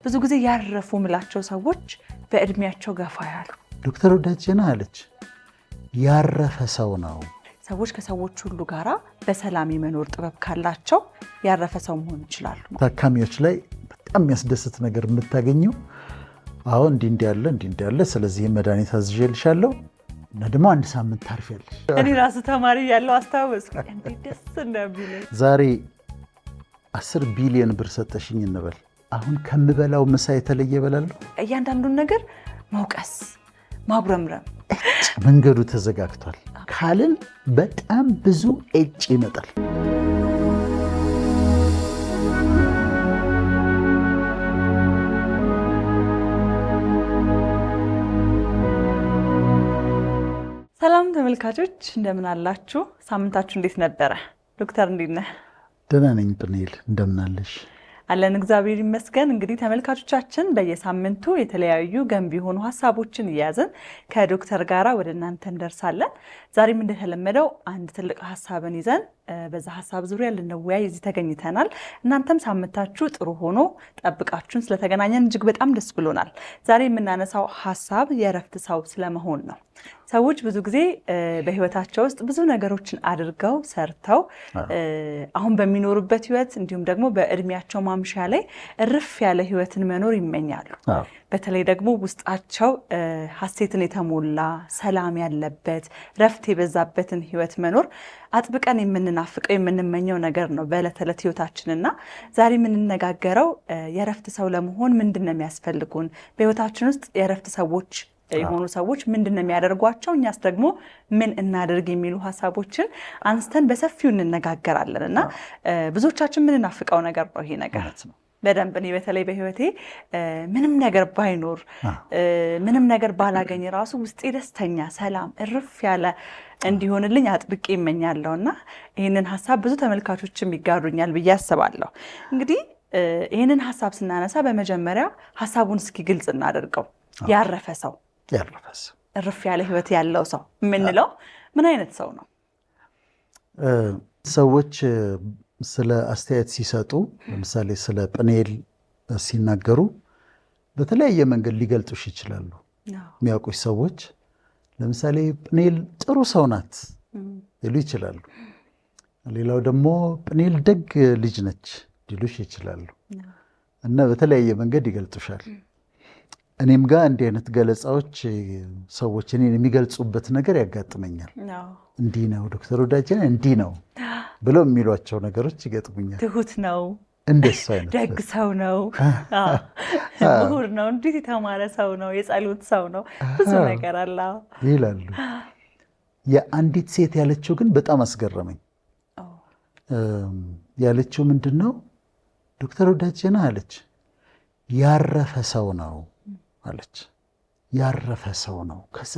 ብዙ ጊዜ ያረፉ ምላቸው ሰዎች በእድሜያቸው ገፋ ያሉ ዶክተር ወዳጄና አለች ያረፈ ሰው ነው። ሰዎች ከሰዎች ሁሉ ጋራ በሰላም የመኖር ጥበብ ካላቸው ያረፈ ሰው መሆን ይችላሉ። ታካሚዎች ላይ በጣም የሚያስደስት ነገር የምታገኘው አሁን እንዲህ ያለ ስለዚህ መድኃኒት አዝዤልሻለሁ እና ደግሞ 1 ሳምንት ታርፊያለሽ። እኔ ራሱ ተማሪ ያለው አስታወስኩ እንዴት ደስ እንደሚለኝ። ዛሬ 10 ቢሊዮን ብር ሰጠሽኝ እንበል። አሁን ከምበላው ምሳ የተለየ እበላለሁ። እያንዳንዱን ነገር መውቀስ ማጉረምረም መንገዱ ተዘጋግቷል ካልን በጣም ብዙ እጭ ይመጣል። ሰላም ተመልካቾች እንደምን አላችሁ? ሳምንታችሁ እንዴት ነበረ? ዶክተር እንዴት ነህ? ደህና ነኝ ጵኔል፣ እንደምን አለሽ? አለን እግዚአብሔር ይመስገን። እንግዲህ ተመልካቾቻችን በየሳምንቱ የተለያዩ ገንቢ የሆኑ ሀሳቦችን እያያዝን ከዶክተር ጋራ ወደ እናንተ እንደርሳለን። ዛሬም እንደተለመደው አንድ ትልቅ ሀሳብን ይዘን በዛ ሀሳብ ዙሪያ ልንወያይ እዚህ ተገኝተናል። እናንተም ሳምንታችሁ ጥሩ ሆኖ ጠብቃችሁን ስለተገናኘን እጅግ በጣም ደስ ብሎናል። ዛሬ የምናነሳው ሀሳብ የእረፍት ሰው ስለመሆን ነው። ሰዎች ብዙ ጊዜ በህይወታቸው ውስጥ ብዙ ነገሮችን አድርገው ሰርተው አሁን በሚኖሩበት ህይወት እንዲሁም ደግሞ በእድሜያቸው ማምሻ ላይ እርፍ ያለ ህይወትን መኖር ይመኛሉ። በተለይ ደግሞ ውስጣቸው ሀሴትን የተሞላ ሰላም ያለበት ረፍት የበዛበትን ህይወት መኖር አጥብቀን የምንናፍቀው የምንመኘው ነገር ነው በዕለት ተዕለት ህይወታችንና ዛሬ የምንነጋገረው የረፍት ሰው ለመሆን ምንድነው የሚያስፈልጉን፣ በህይወታችን ውስጥ የረፍት ሰዎች የሆኑ ሰዎች ምንድነው የሚያደርጓቸው፣ እኛስ ደግሞ ምን እናደርግ የሚሉ ሀሳቦችን አንስተን በሰፊው እንነጋገራለንና ብዙዎቻችን የምንናፍቀው ነገር ነው ይሄ ነገር በደንብ። እኔ በተለይ በህይወቴ ምንም ነገር ባይኖር ምንም ነገር ባላገኝ ራሱ ውስጤ ደስተኛ ሰላም እርፍ ያለ እንዲሆንልኝ አጥብቄ እመኛለሁና ይህንን ሀሳብ ብዙ ተመልካቾችም ይጋሩኛል ብዬ አስባለሁ። እንግዲህ ይህንን ሀሳብ ስናነሳ በመጀመሪያ ሀሳቡን እስኪ ግልጽ እናደርገው። ያረፈ ሰው እርፍ ያለ ህይወት ያለው ሰው የምንለው ምን አይነት ሰው ነው? ሰዎች ስለ አስተያየት ሲሰጡ ለምሳሌ ስለ ጵኔል ሲናገሩ በተለያየ መንገድ ሊገልጡሽ ይችላሉ። የሚያውቁሽ ሰዎች ለምሳሌ ጵኔል ጥሩ ሰው ናት ሊሉ ይችላሉ። ሌላው ደግሞ ጵኔል ደግ ልጅ ነች ሊሉሽ ይችላሉ እና በተለያየ መንገድ ይገልጡሻል። እኔም ጋር እንዲህ አይነት ገለጻዎች ሰዎች እኔን የሚገልጹበት ነገር ያጋጥመኛል። እንዲህ ነው ዶክተር ወዳጄና እንዲህ ነው ብለው የሚሏቸው ነገሮች ይገጥሙኛል። ትሁት ነው፣ እንደሱ አይነት ደግ ሰው ነው፣ ምሁር ነው፣ እንዴት የተማረ ሰው ነው፣ የጸሎት ሰው ነው፣ ብዙ ነገር አለ ይላሉ። የአንዲት ሴት ያለችው ግን በጣም አስገረመኝ። ያለችው ምንድን ነው? ዶክተር ወዳጄና አለች ያረፈ ሰው ነው አለች። ያረፈ ሰው ነው። ከዛ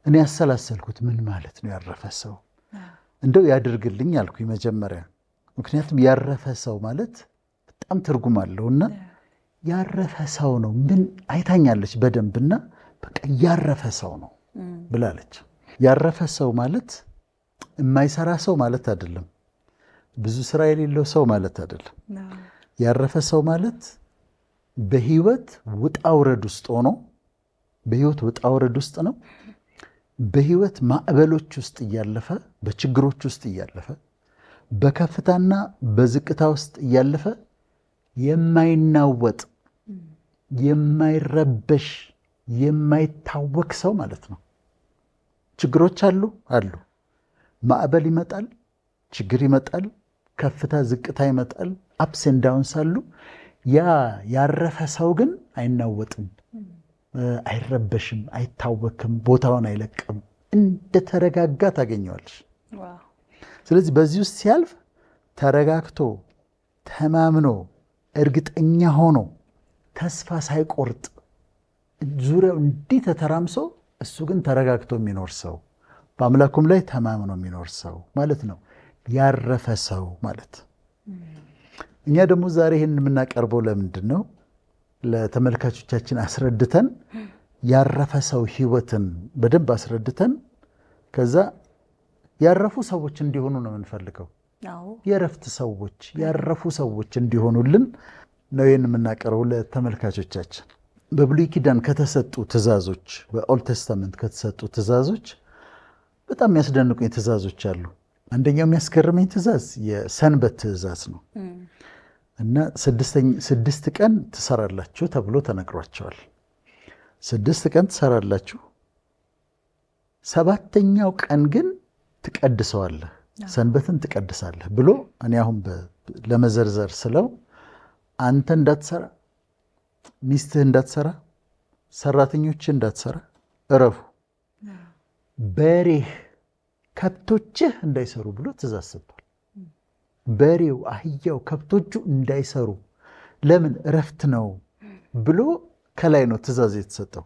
እኔ ያሰላሰልኩት ምን ማለት ነው ያረፈ ሰው? እንደው ያድርግልኝ አልኩኝ መጀመሪያ። ምክንያቱም ያረፈ ሰው ማለት በጣም ትርጉም አለውና ያረፈ ሰው ነው ምን አይታኛለች በደንብና በቃ ያረፈ ሰው ነው ብላለች። ያረፈ ሰው ማለት የማይሰራ ሰው ማለት አይደለም። ብዙ ስራ የሌለው ሰው ማለት አይደለም። ያረፈ ሰው ማለት በህይወት ውጣ ውረድ ውስጥ ሆኖ በህይወት ውጣ ውረድ ውስጥ ነው። በህይወት ማዕበሎች ውስጥ እያለፈ በችግሮች ውስጥ እያለፈ በከፍታና በዝቅታ ውስጥ እያለፈ የማይናወጥ የማይረበሽ የማይታወክ ሰው ማለት ነው። ችግሮች አሉ። ማዕበል ይመጣል፣ ችግር ይመጣል፣ ከፍታ ዝቅታ ይመጣል፣ አፕስ ኤንድ ዳውንስ አሉ። ያ ያረፈ ሰው ግን አይናወጥም፣ አይረበሽም፣ አይታወክም፣ ቦታውን አይለቅም። እንደተረጋጋ ታገኘዋለሽ። ስለዚህ በዚህ ውስጥ ሲያልፍ ተረጋግቶ ተማምኖ እርግጠኛ ሆኖ ተስፋ ሳይቆርጥ ዙሪያው እንዲህ ተተራምሶ እሱ ግን ተረጋግቶ የሚኖር ሰው በአምላኩም ላይ ተማምኖ የሚኖር ሰው ማለት ነው ያረፈ ሰው ማለት። እኛ ደግሞ ዛሬ ይህን የምናቀርበው ለምንድን ነው? ለተመልካቾቻችን አስረድተን ያረፈ ሰው ህይወትን በደንብ አስረድተን ከዛ ያረፉ ሰዎች እንዲሆኑ ነው የምንፈልገው። የረፍት ሰዎች ያረፉ ሰዎች እንዲሆኑልን ነው ይህን የምናቀርበው ለተመልካቾቻችን። በብሉይ ኪዳን ከተሰጡ ትእዛዞች፣ በኦልድ ቴስታመንት ከተሰጡ ትእዛዞች በጣም የሚያስደንቁኝ ትእዛዞች አሉ። አንደኛው የሚያስገርመኝ ትእዛዝ የሰንበት ትእዛዝ ነው እና 6 ቀን ትሰራላችሁ ተብሎ ተነግሯቸዋል። 6 ቀን ትሰራላችሁ፣ 7ኛው ቀን ግን ትቀድሰዋለህ፣ ሰንበትን ትቀድሳለህ ብሎ እኔ አሁን ለመዘርዘር ስለው አንተ እንዳትሰራ፣ ሚስትህ እንዳትሰራ፣ ሰራተኞችህ እንዳትሰራ፣ እረፉ፣ በሬህ ከብቶችህ እንዳይሰሩ ብሎ ትእዛዝ ሰጥቷል። በሬው፣ አህያው፣ ከብቶቹ እንዳይሰሩ ለምን እረፍት ነው ብሎ ከላይ ነው ትእዛዝ የተሰጠው።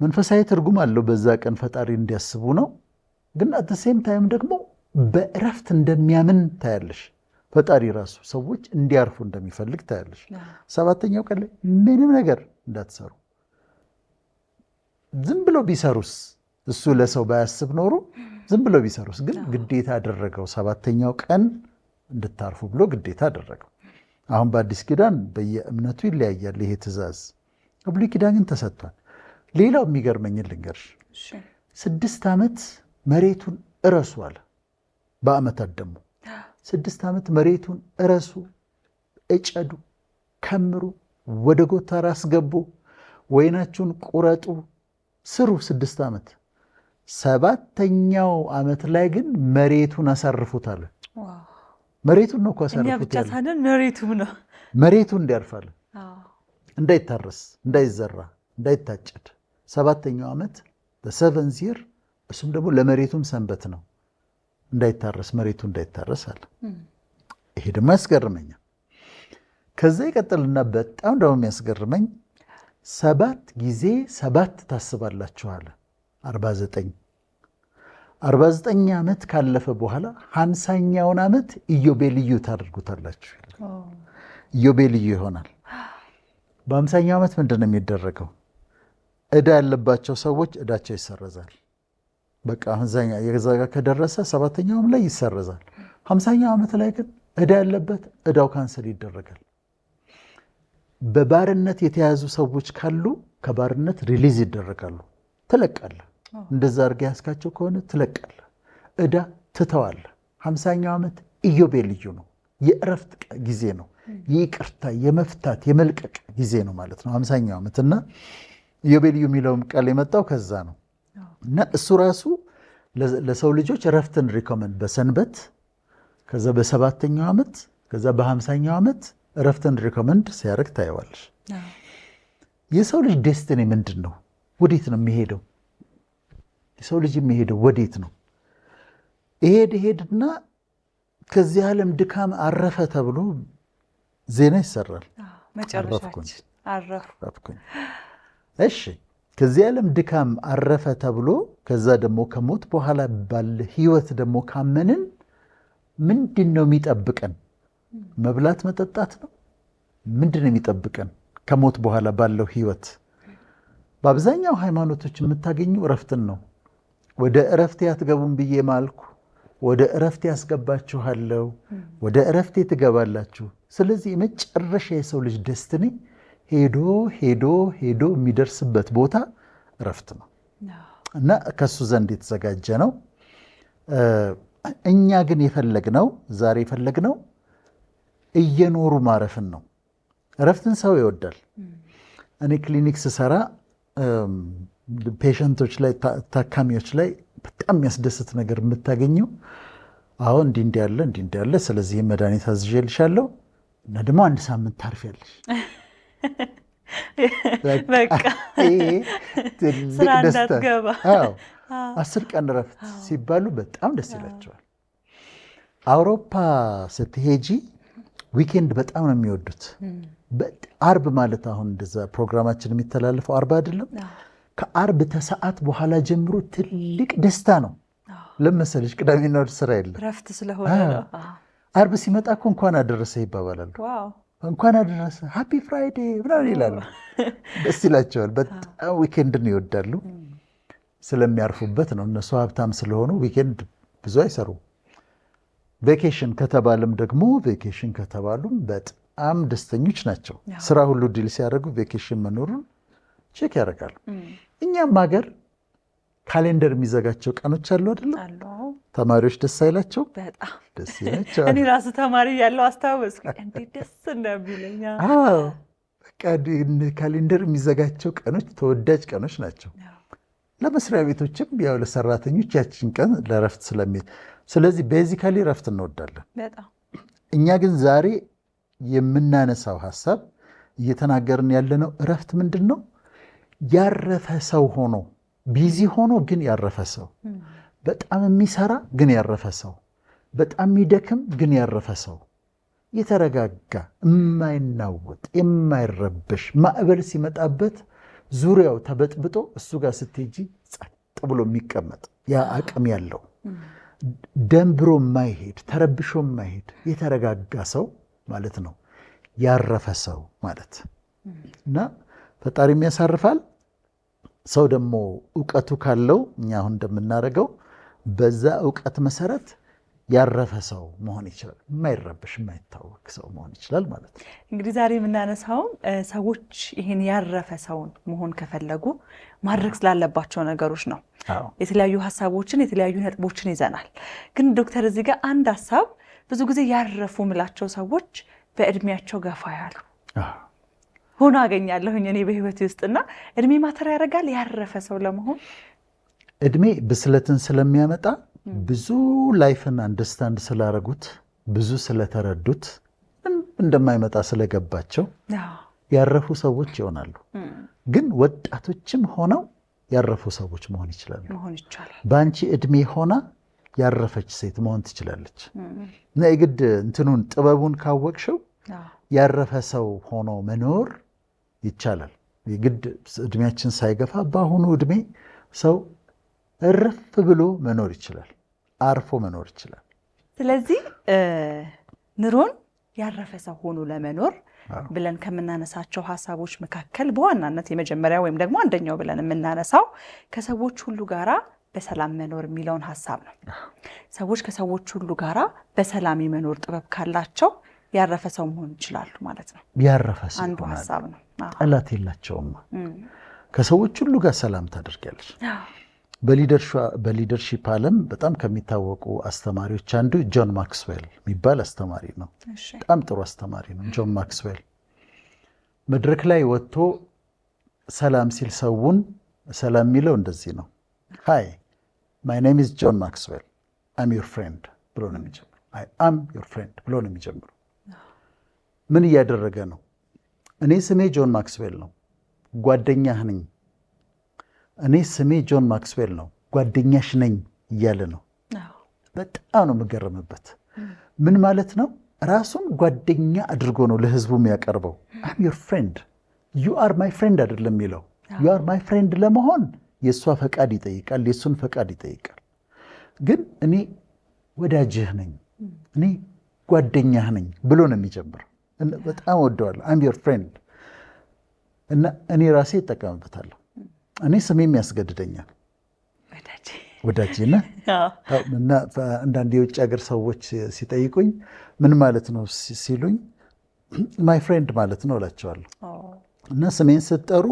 መንፈሳዊ ትርጉም አለው። በዛ ቀን ፈጣሪ እንዲያስቡ ነው። ግን አት ሴም ታይም ደግሞ በእረፍት እንደሚያምን ታያለሽ። ፈጣሪ ራሱ ሰዎች እንዲያርፉ እንደሚፈልግ ታያለሽ። 7ኛው ቀን ላይ ምንም ነገር እንዳትሰሩ። ዝም ብሎ ቢሰሩስ እሱ ለሰው ባያስብ ኖሮ ዝም ብሎ ቢሰሩስ? ግን ግዴታ አደረገው። 7ኛው ቀን እንድታርፉ ብሎ ግዴታ አደረገው። አሁን በአዲስ ኪዳን በየእምነቱ ይለያያል ይሄ ትእዛዝ። በብሉይ ኪዳን ግን ተሰጥቷል። ሌላው የሚገርመኝን ልንገርሽ። 6 ዓመት መሬቱን እረሱ አለ። በዓመታት ደግሞ 6 ዓመት መሬቱን እረሱ፣ እጨዱ፣ ከምሩ፣ ወደ ጎተራ አስገቡ፣ ወይናችሁን ቁረጡ፣ ስሩ 6 ዓመት። 7ኛው ዓመት ላይ ግን መሬቱን አሳርፉት አለ። መሬቱን ነው እኮ አሳርፉት ያለ። መሬቱ እንዲያርፋል፣ እንዳይታረስ፣ እንዳይዘራ፣ እንዳይታጨድ 7ኛው ዓመት በሰቨንዝ ይር፣ እሱም ደግሞ ለመሬቱም ሰንበት ነው። እንዳይታረስ፣ መሬቱ እንዳይታረስ አለ። ይሄ ደግሞ ያስገርመኛል። ከዛ ይቀጥልና በጣም ደግሞ የሚያስገርመኝ 7 ጊዜ 7 ታስባላችሁ አለ። 49 ዓመት ካለፈ በኋላ 50ኛውን ዓመት ኢዮቤልዩ ታደርጉታላችሁ። ኢዮቤልዩ ይሆናል። በ50ኛው ዓመት ምንድን ነው የሚደረገው? ዕዳ ያለባቸው ሰዎች ዕዳቸው ይሰረዛል። በቃ የዛ ጋር ከደረሰ 7ኛውም ላይ ይሰረዛል። 50ኛው ዓመት ላይ ግን ዕዳ ያለበት ዕዳው ካንሰል ይደረጋል። በባርነት የተያዙ ሰዎች ካሉ ከባርነት ሪሊዝ ይደረጋሉ። ትለቃለህ። እንደዛ አድርገህ ያስካቸው ከሆነ ትለቃለህ። ዕዳ ትተዋለህ። 50ኛው ዓመት ኢዮቤልዩ ነው። የእረፍት ጊዜ ነው። የይቅርታ፣ የመፍታት፣ የመልቀቅ ጊዜ ነው ማለት ነው 50ኛው ዓመት። እና ኢዮቤልዩ የሚለውም ቃል የመጣው ከዛ ነው። እና እሱ ራሱ ለሰው ልጆች እረፍትን ሪኮመንድ በሰንበት፣ ከዛ በ7ኛው ዓመት፣ ከዛ በ50ኛው ዓመት እረፍትን ሪኮመንድ ሲያደርግ ታየዋለሽ። የሰው ልጅ ዴስቲኒ ምንድን ነው? ወዴት ነው የሚሄደው? የሰው ልጅ የሚሄደው ወዴት ነው? ይሄድና ከዚህ ዓለም ድካም አረፈ ተብሎ ዜና ይሰራል። አረፍኩኝ። እሺ፣ ከዚህ ዓለም ድካም አረፈ ተብሎ ከዛ ደግሞ ከሞት በኋላ ባለ ህይወት ደግሞ ካመንን ምንድን ነው የሚጠብቀን? መብላት መጠጣት ነው? ምንድን ነው የሚጠብቀን ከሞት በኋላ ባለው ህይወት? በአብዛኛው ሃይማኖቶች የምታገኙ እረፍትን ነው። ወደ እረፍቴ አትገቡም ብዬ ማልኩ፣ ወደ እረፍቴ ያስገባችኋለሁ፣ ወደ እረፍቴ ትገባላችሁ። ስለዚህ የመጨረሻ የሰው ልጅ ደስትኒ ሄዶ ሄዶ ሄዶ የሚደርስበት ቦታ እረፍት ነው እና ከሱ ዘንድ የተዘጋጀ ነው። እኛ ግን የፈለግነው ዛሬ የፈለግነው እየኖሩ ማረፍን ነው። እረፍትን ሰው ይወዳል። እኔ ክሊኒክ ስሰራ ፔሸንቶች ላይ ታካሚዎች ላይ በጣም የሚያስደስት ነገር የምታገኘው አሁን እንዲህ ያለ ስለዚህ መድኃኒት አዝዤልሻለሁ እና ደግሞ 1 ሳምንት ታርፊያለሽ። ስራ እንዳትገባ 10 ቀን እረፍት ሲባሉ በጣም ደስ ይላቸዋል። አውሮፓ ስትሄጂ ዊኬንድ በጣም ነው የሚወዱት። አርብ ማለት አሁን እንደዛ ፕሮግራማችን የሚተላለፈው አርብ አይደለም? ከአርብ ተሰዓት በኋላ ጀምሮ ትልቅ ደስታ ነው። ለመሰለሽ ቅዳሜና እሑድ ስራ የለም፣ እረፍት ስለሆነ ነው። አርብ ሲመጣ እኮ እንኳን አደረሰ ይባባላሉ። እንኳን አደረሰ ሃፒ ፍራይዴ ምናምን ይላሉ። ደስ ይላቸዋል። በጣም ዊኬንድን ይወዳሉ። ስለሚያርፉበት ነው። እነሱ ሀብታም ስለሆኑ ዊኬንድ ብዙ አይሰሩም። ቬኬሽን ከተባለም ደግሞ ቬኬሽን ከተባሉም በጣም ደስተኞች ናቸው። ስራ ሁሉ ዲል ሲያደርጉ ቬኬሽን መኖሩን ቼክ ያደርጋሉ። እኛም ሀገር ካሌንደር የሚዘጋቸው ቀኖች አሉ አይደለም? ተማሪዎች ደስ አይላቸው? በጣም ደስ ይላቸዋል። እኔ ራሱ ተማሪ ያለው አስታወስኩ እንዴት ደስ እንደሚለኝ። በቃ ካሌንደር የሚዘጋቸው ቀኖች ተወዳጅ ቀኖች ናቸው። ለመስሪያ ቤቶችም ያው ለሰራተኞች ያችን ቀን ለረፍት ስለሚል፣ ስለዚህ ቤዚካሊ ረፍት እንወዳለን በጣም። እኛ ግን ዛሬ የምናነሳው ሀሳብ እየተናገርን ያለነው እረፍት ምንድን ነው? ያረፈ ሰው ሆኖ ቢዚ ሆኖ ግን ያረፈ ሰው፣ በጣም የሚሰራ ግን ያረፈ ሰው፣ በጣም የሚደክም ግን ያረፈ ሰው፣ የተረጋጋ የማይናወጥ የማይረበሽ፣ ማዕበል ሲመጣበት ዙሪያው ተበጥብጦ እሱ ጋር ስትሄጂ ጸጥ ብሎ የሚቀመጥ ያ አቅም ያለው ደንብሮ የማይሄድ ተረብሾ የማይሄድ የተረጋጋ ሰው ማለት ነው ያረፈ ሰው ማለት እና ፈጣሪም ያሳርፋል። ሰው ደግሞ እውቀቱ ካለው እኛ አሁን እንደምናደርገው በዛ እውቀት መሰረት ያረፈ ሰው መሆን ይችላል። የማይረበሽ የማይታወቅ ሰው መሆን ይችላል ማለት ነው። እንግዲህ ዛሬ የምናነሳውም ሰዎች ይህን ያረፈ ሰውን መሆን ከፈለጉ ማድረግ ስላለባቸው ነገሮች ነው። የተለያዩ ሀሳቦችን የተለያዩ ነጥቦችን ይዘናል። ግን ዶክተር እዚህ ጋር አንድ ሀሳብ ብዙ ጊዜ ያረፉ ምላቸው ሰዎች በእድሜያቸው ገፋ ያሉ ሆኖ አገኛለሁኝ እኔ በህይወቴ ውስጥና እድሜ ማተር ያደርጋል ያረፈ ሰው ለመሆን። እድሜ ብስለትን ስለሚያመጣ ብዙ ላይፍን አንደርስታንድ ስላደረጉት ብዙ ስለተረዱት እንደማይመጣ ስለገባቸው ያረፉ ሰዎች ይሆናሉ። ግን ወጣቶችም ሆነው ያረፉ ሰዎች መሆን ይችላሉ። በአንቺ እድሜ ሆና ያረፈች ሴት መሆን ትችላለች። እና የግድ እንትኑን ጥበቡን ካወቅሽው ያረፈ ሰው ሆኖ መኖር ይቻላል። የግድ እድሜያችን ሳይገፋ በአሁኑ እድሜ ሰው እርፍ ብሎ መኖር ይችላል፣ አርፎ መኖር ይችላል። ስለዚህ ኑሮን ያረፈ ሰው ሆኖ ለመኖር ብለን ከምናነሳቸው ሀሳቦች መካከል በዋናነት የመጀመሪያ ወይም ደግሞ አንደኛው ብለን የምናነሳው ከሰዎች ሁሉ ጋራ በሰላም መኖር የሚለውን ሀሳብ ነው። ሰዎች ከሰዎች ሁሉ ጋራ በሰላም የመኖር ጥበብ ካላቸው ያረፈ ሰው መሆን ይችላሉ ማለት ነው። ያረፈ ሰው አንዱ ሀሳብ ነው። ጠላት የላቸውም። ከሰዎች ሁሉ ጋር ሰላም ታደርጊያለሽ። በሊደርሺፕ ዓለም በጣም ከሚታወቁ አስተማሪዎች አንዱ ጆን ማክስዌል የሚባል አስተማሪ ነው። በጣም ጥሩ አስተማሪ ነው ጆን ማክስዌል። መድረክ ላይ ወጥቶ ሰላም ሲል ሰውን ሰላም የሚለው እንደዚህ ነው። ሃይ ማይ ኔም ኢዝ ጆን ማክስዌል አም ዩር ፍሬንድ ብሎ ነው የሚጀምረው። አይ አም ዩር ፍሬንድ ብሎ ነው የሚጀምረው። ምን እያደረገ ነው? እኔ ስሜ ጆን ማክስዌል ነው፣ ጓደኛህ ነኝ። እኔ ስሜ ጆን ማክስዌል ነው፣ ጓደኛሽ ነኝ እያለ ነው። በጣም ነው የምገረምበት። ምን ማለት ነው? ራሱን ጓደኛ አድርጎ ነው ለህዝቡ የሚያቀርበው። አም ዩር ፍሬንድ ዩ አር ማይ ፍሬንድ አይደለም የሚለው። ዩ አር ማይ ፍሬንድ ለመሆን የእሷ ፈቃድ ይጠይቃል፣ የእሱን ፈቃድ ይጠይቃል። ግን እኔ ወዳጅህ ነኝ፣ እኔ ጓደኛህ ነኝ ብሎ ነው የሚጀምረው። በጣም ወደዋለሁ። አም ዩር ፍሬንድ እና እኔ ራሴ ይጠቀምበታለሁ። እኔ ስሜም ያስገድደኛል ወዳጄ ነህ እና አንዳንድ የውጭ ሀገር ሰዎች ሲጠይቁኝ ምን ማለት ነው ሲሉኝ ማይ ፍሬንድ ማለት ነው እላቸዋለሁ። እና ስሜን ስትጠሩ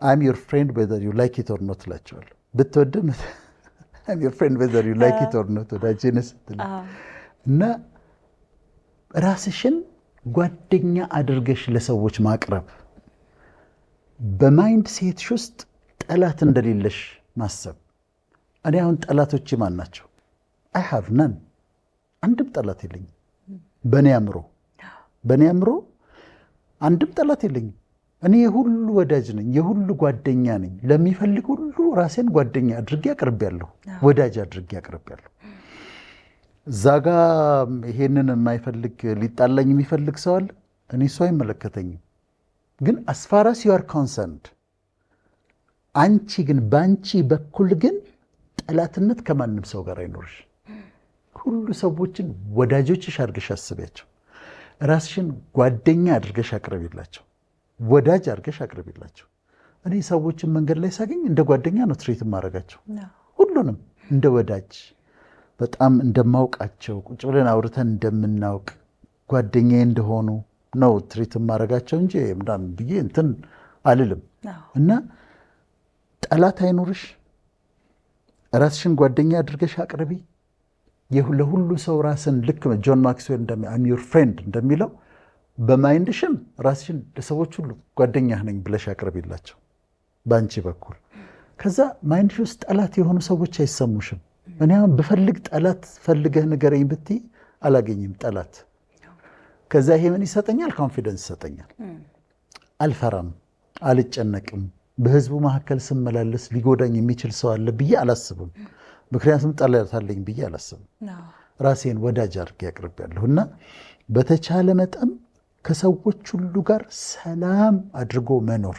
አም ዩር ፍሬንድ ዌዘር ዩ ላይክ ኢት ኦር ኖት እላቸዋለሁ። ብትወድም አም ዩር ፍሬንድ ዌዘር ዩ ላይክ ኢት ኦር ኖት ወዳጄ ነህ ስትል እና ራስሽን ጓደኛ አድርገሽ ለሰዎች ማቅረብ፣ በማይንድ ሴትሽ ውስጥ ጠላት እንደሌለሽ ማሰብ። እኔ አሁን ጠላቶቼ ማን ናቸው? አይ ሃቭ ነን። አንድም ጠላት የለኝም። በእኔ አእምሮ አንድም ጠላት የለኝም። እኔ የሁሉ ወዳጅ ነኝ፣ የሁሉ ጓደኛ ነኝ። ለሚፈልግ ሁሉ ራሴን ጓደኛ አድርጌ አቅርቤያለሁ፣ ወዳጅ አድርጌ አቅርቤያለሁ። እዛ ጋ ይሄንን የማይፈልግ ሊጣላኝ የሚፈልግ ሰው አለ። እኔ እሱ አይመለከተኝም። ግን አስፋራስ ዩ አር ኮንሰርንድ፣ አንቺ ግን በአንቺ በኩል ግን ጠላትነት ከማንም ሰው ጋር አይኖርሽ። ሁሉ ሰዎችን ወዳጆችሽ አድርገሽ አስቢያቸው። ራስሽን ጓደኛ አድርገሽ አቅርቢላቸው፣ ወዳጅ አድርገሽ አቅርቢላቸው። እኔ ሰዎችን መንገድ ላይ ሳገኝ እንደ ጓደኛ ነው ትሬት የማደርጋቸው። ሁሉንም እንደ ወዳጅ፣ በጣም እንደማውቃቸው፣ ቁጭ ብለን አውርተን እንደምናውቅ ጓደኛዬ እንደሆኑ ነው ትሪት ማረጋቸው እንጂ ምናምን ብዬ እንትን አልልም። እና ጠላት አይኖርሽ፣ ራስሽን ጓደኛ አድርገሽ አቅርቢ። ለሁሉ ሰው ራስን ልክ ጆን ማክስዌል አም ዩር ፍሬንድ እንደሚለው በማይንድሽም ራስሽን ለሰዎች ሁሉ ጓደኛህ ነኝ ብለሽ አቅርቢላቸው በአንቺ በኩል። ከዛ ማይንድሽ ውስጥ ጠላት የሆኑ ሰዎች አይሰሙሽም። እኔ አሁን ብፈልግ ጠላት ፈልገህ ንገረኝ ብትይ አላገኝም ጠላት። ከዛ ይሄ ምን ይሰጠኛል? ኮንፊደንስ ይሰጠኛል። አልፈራም፣ አልጨነቅም። በህዝቡ መካከል ስመላለስ ሊጎዳኝ የሚችል ሰው አለ ብዬ አላስብም። ምክንያቱም ጠላት አለኝ ብዬ አላስብም። ራሴን ወዳጅ አድርጌ ያቅርቤያለሁ እና በተቻለ መጠን ከሰዎች ሁሉ ጋር ሰላም አድርጎ መኖር፣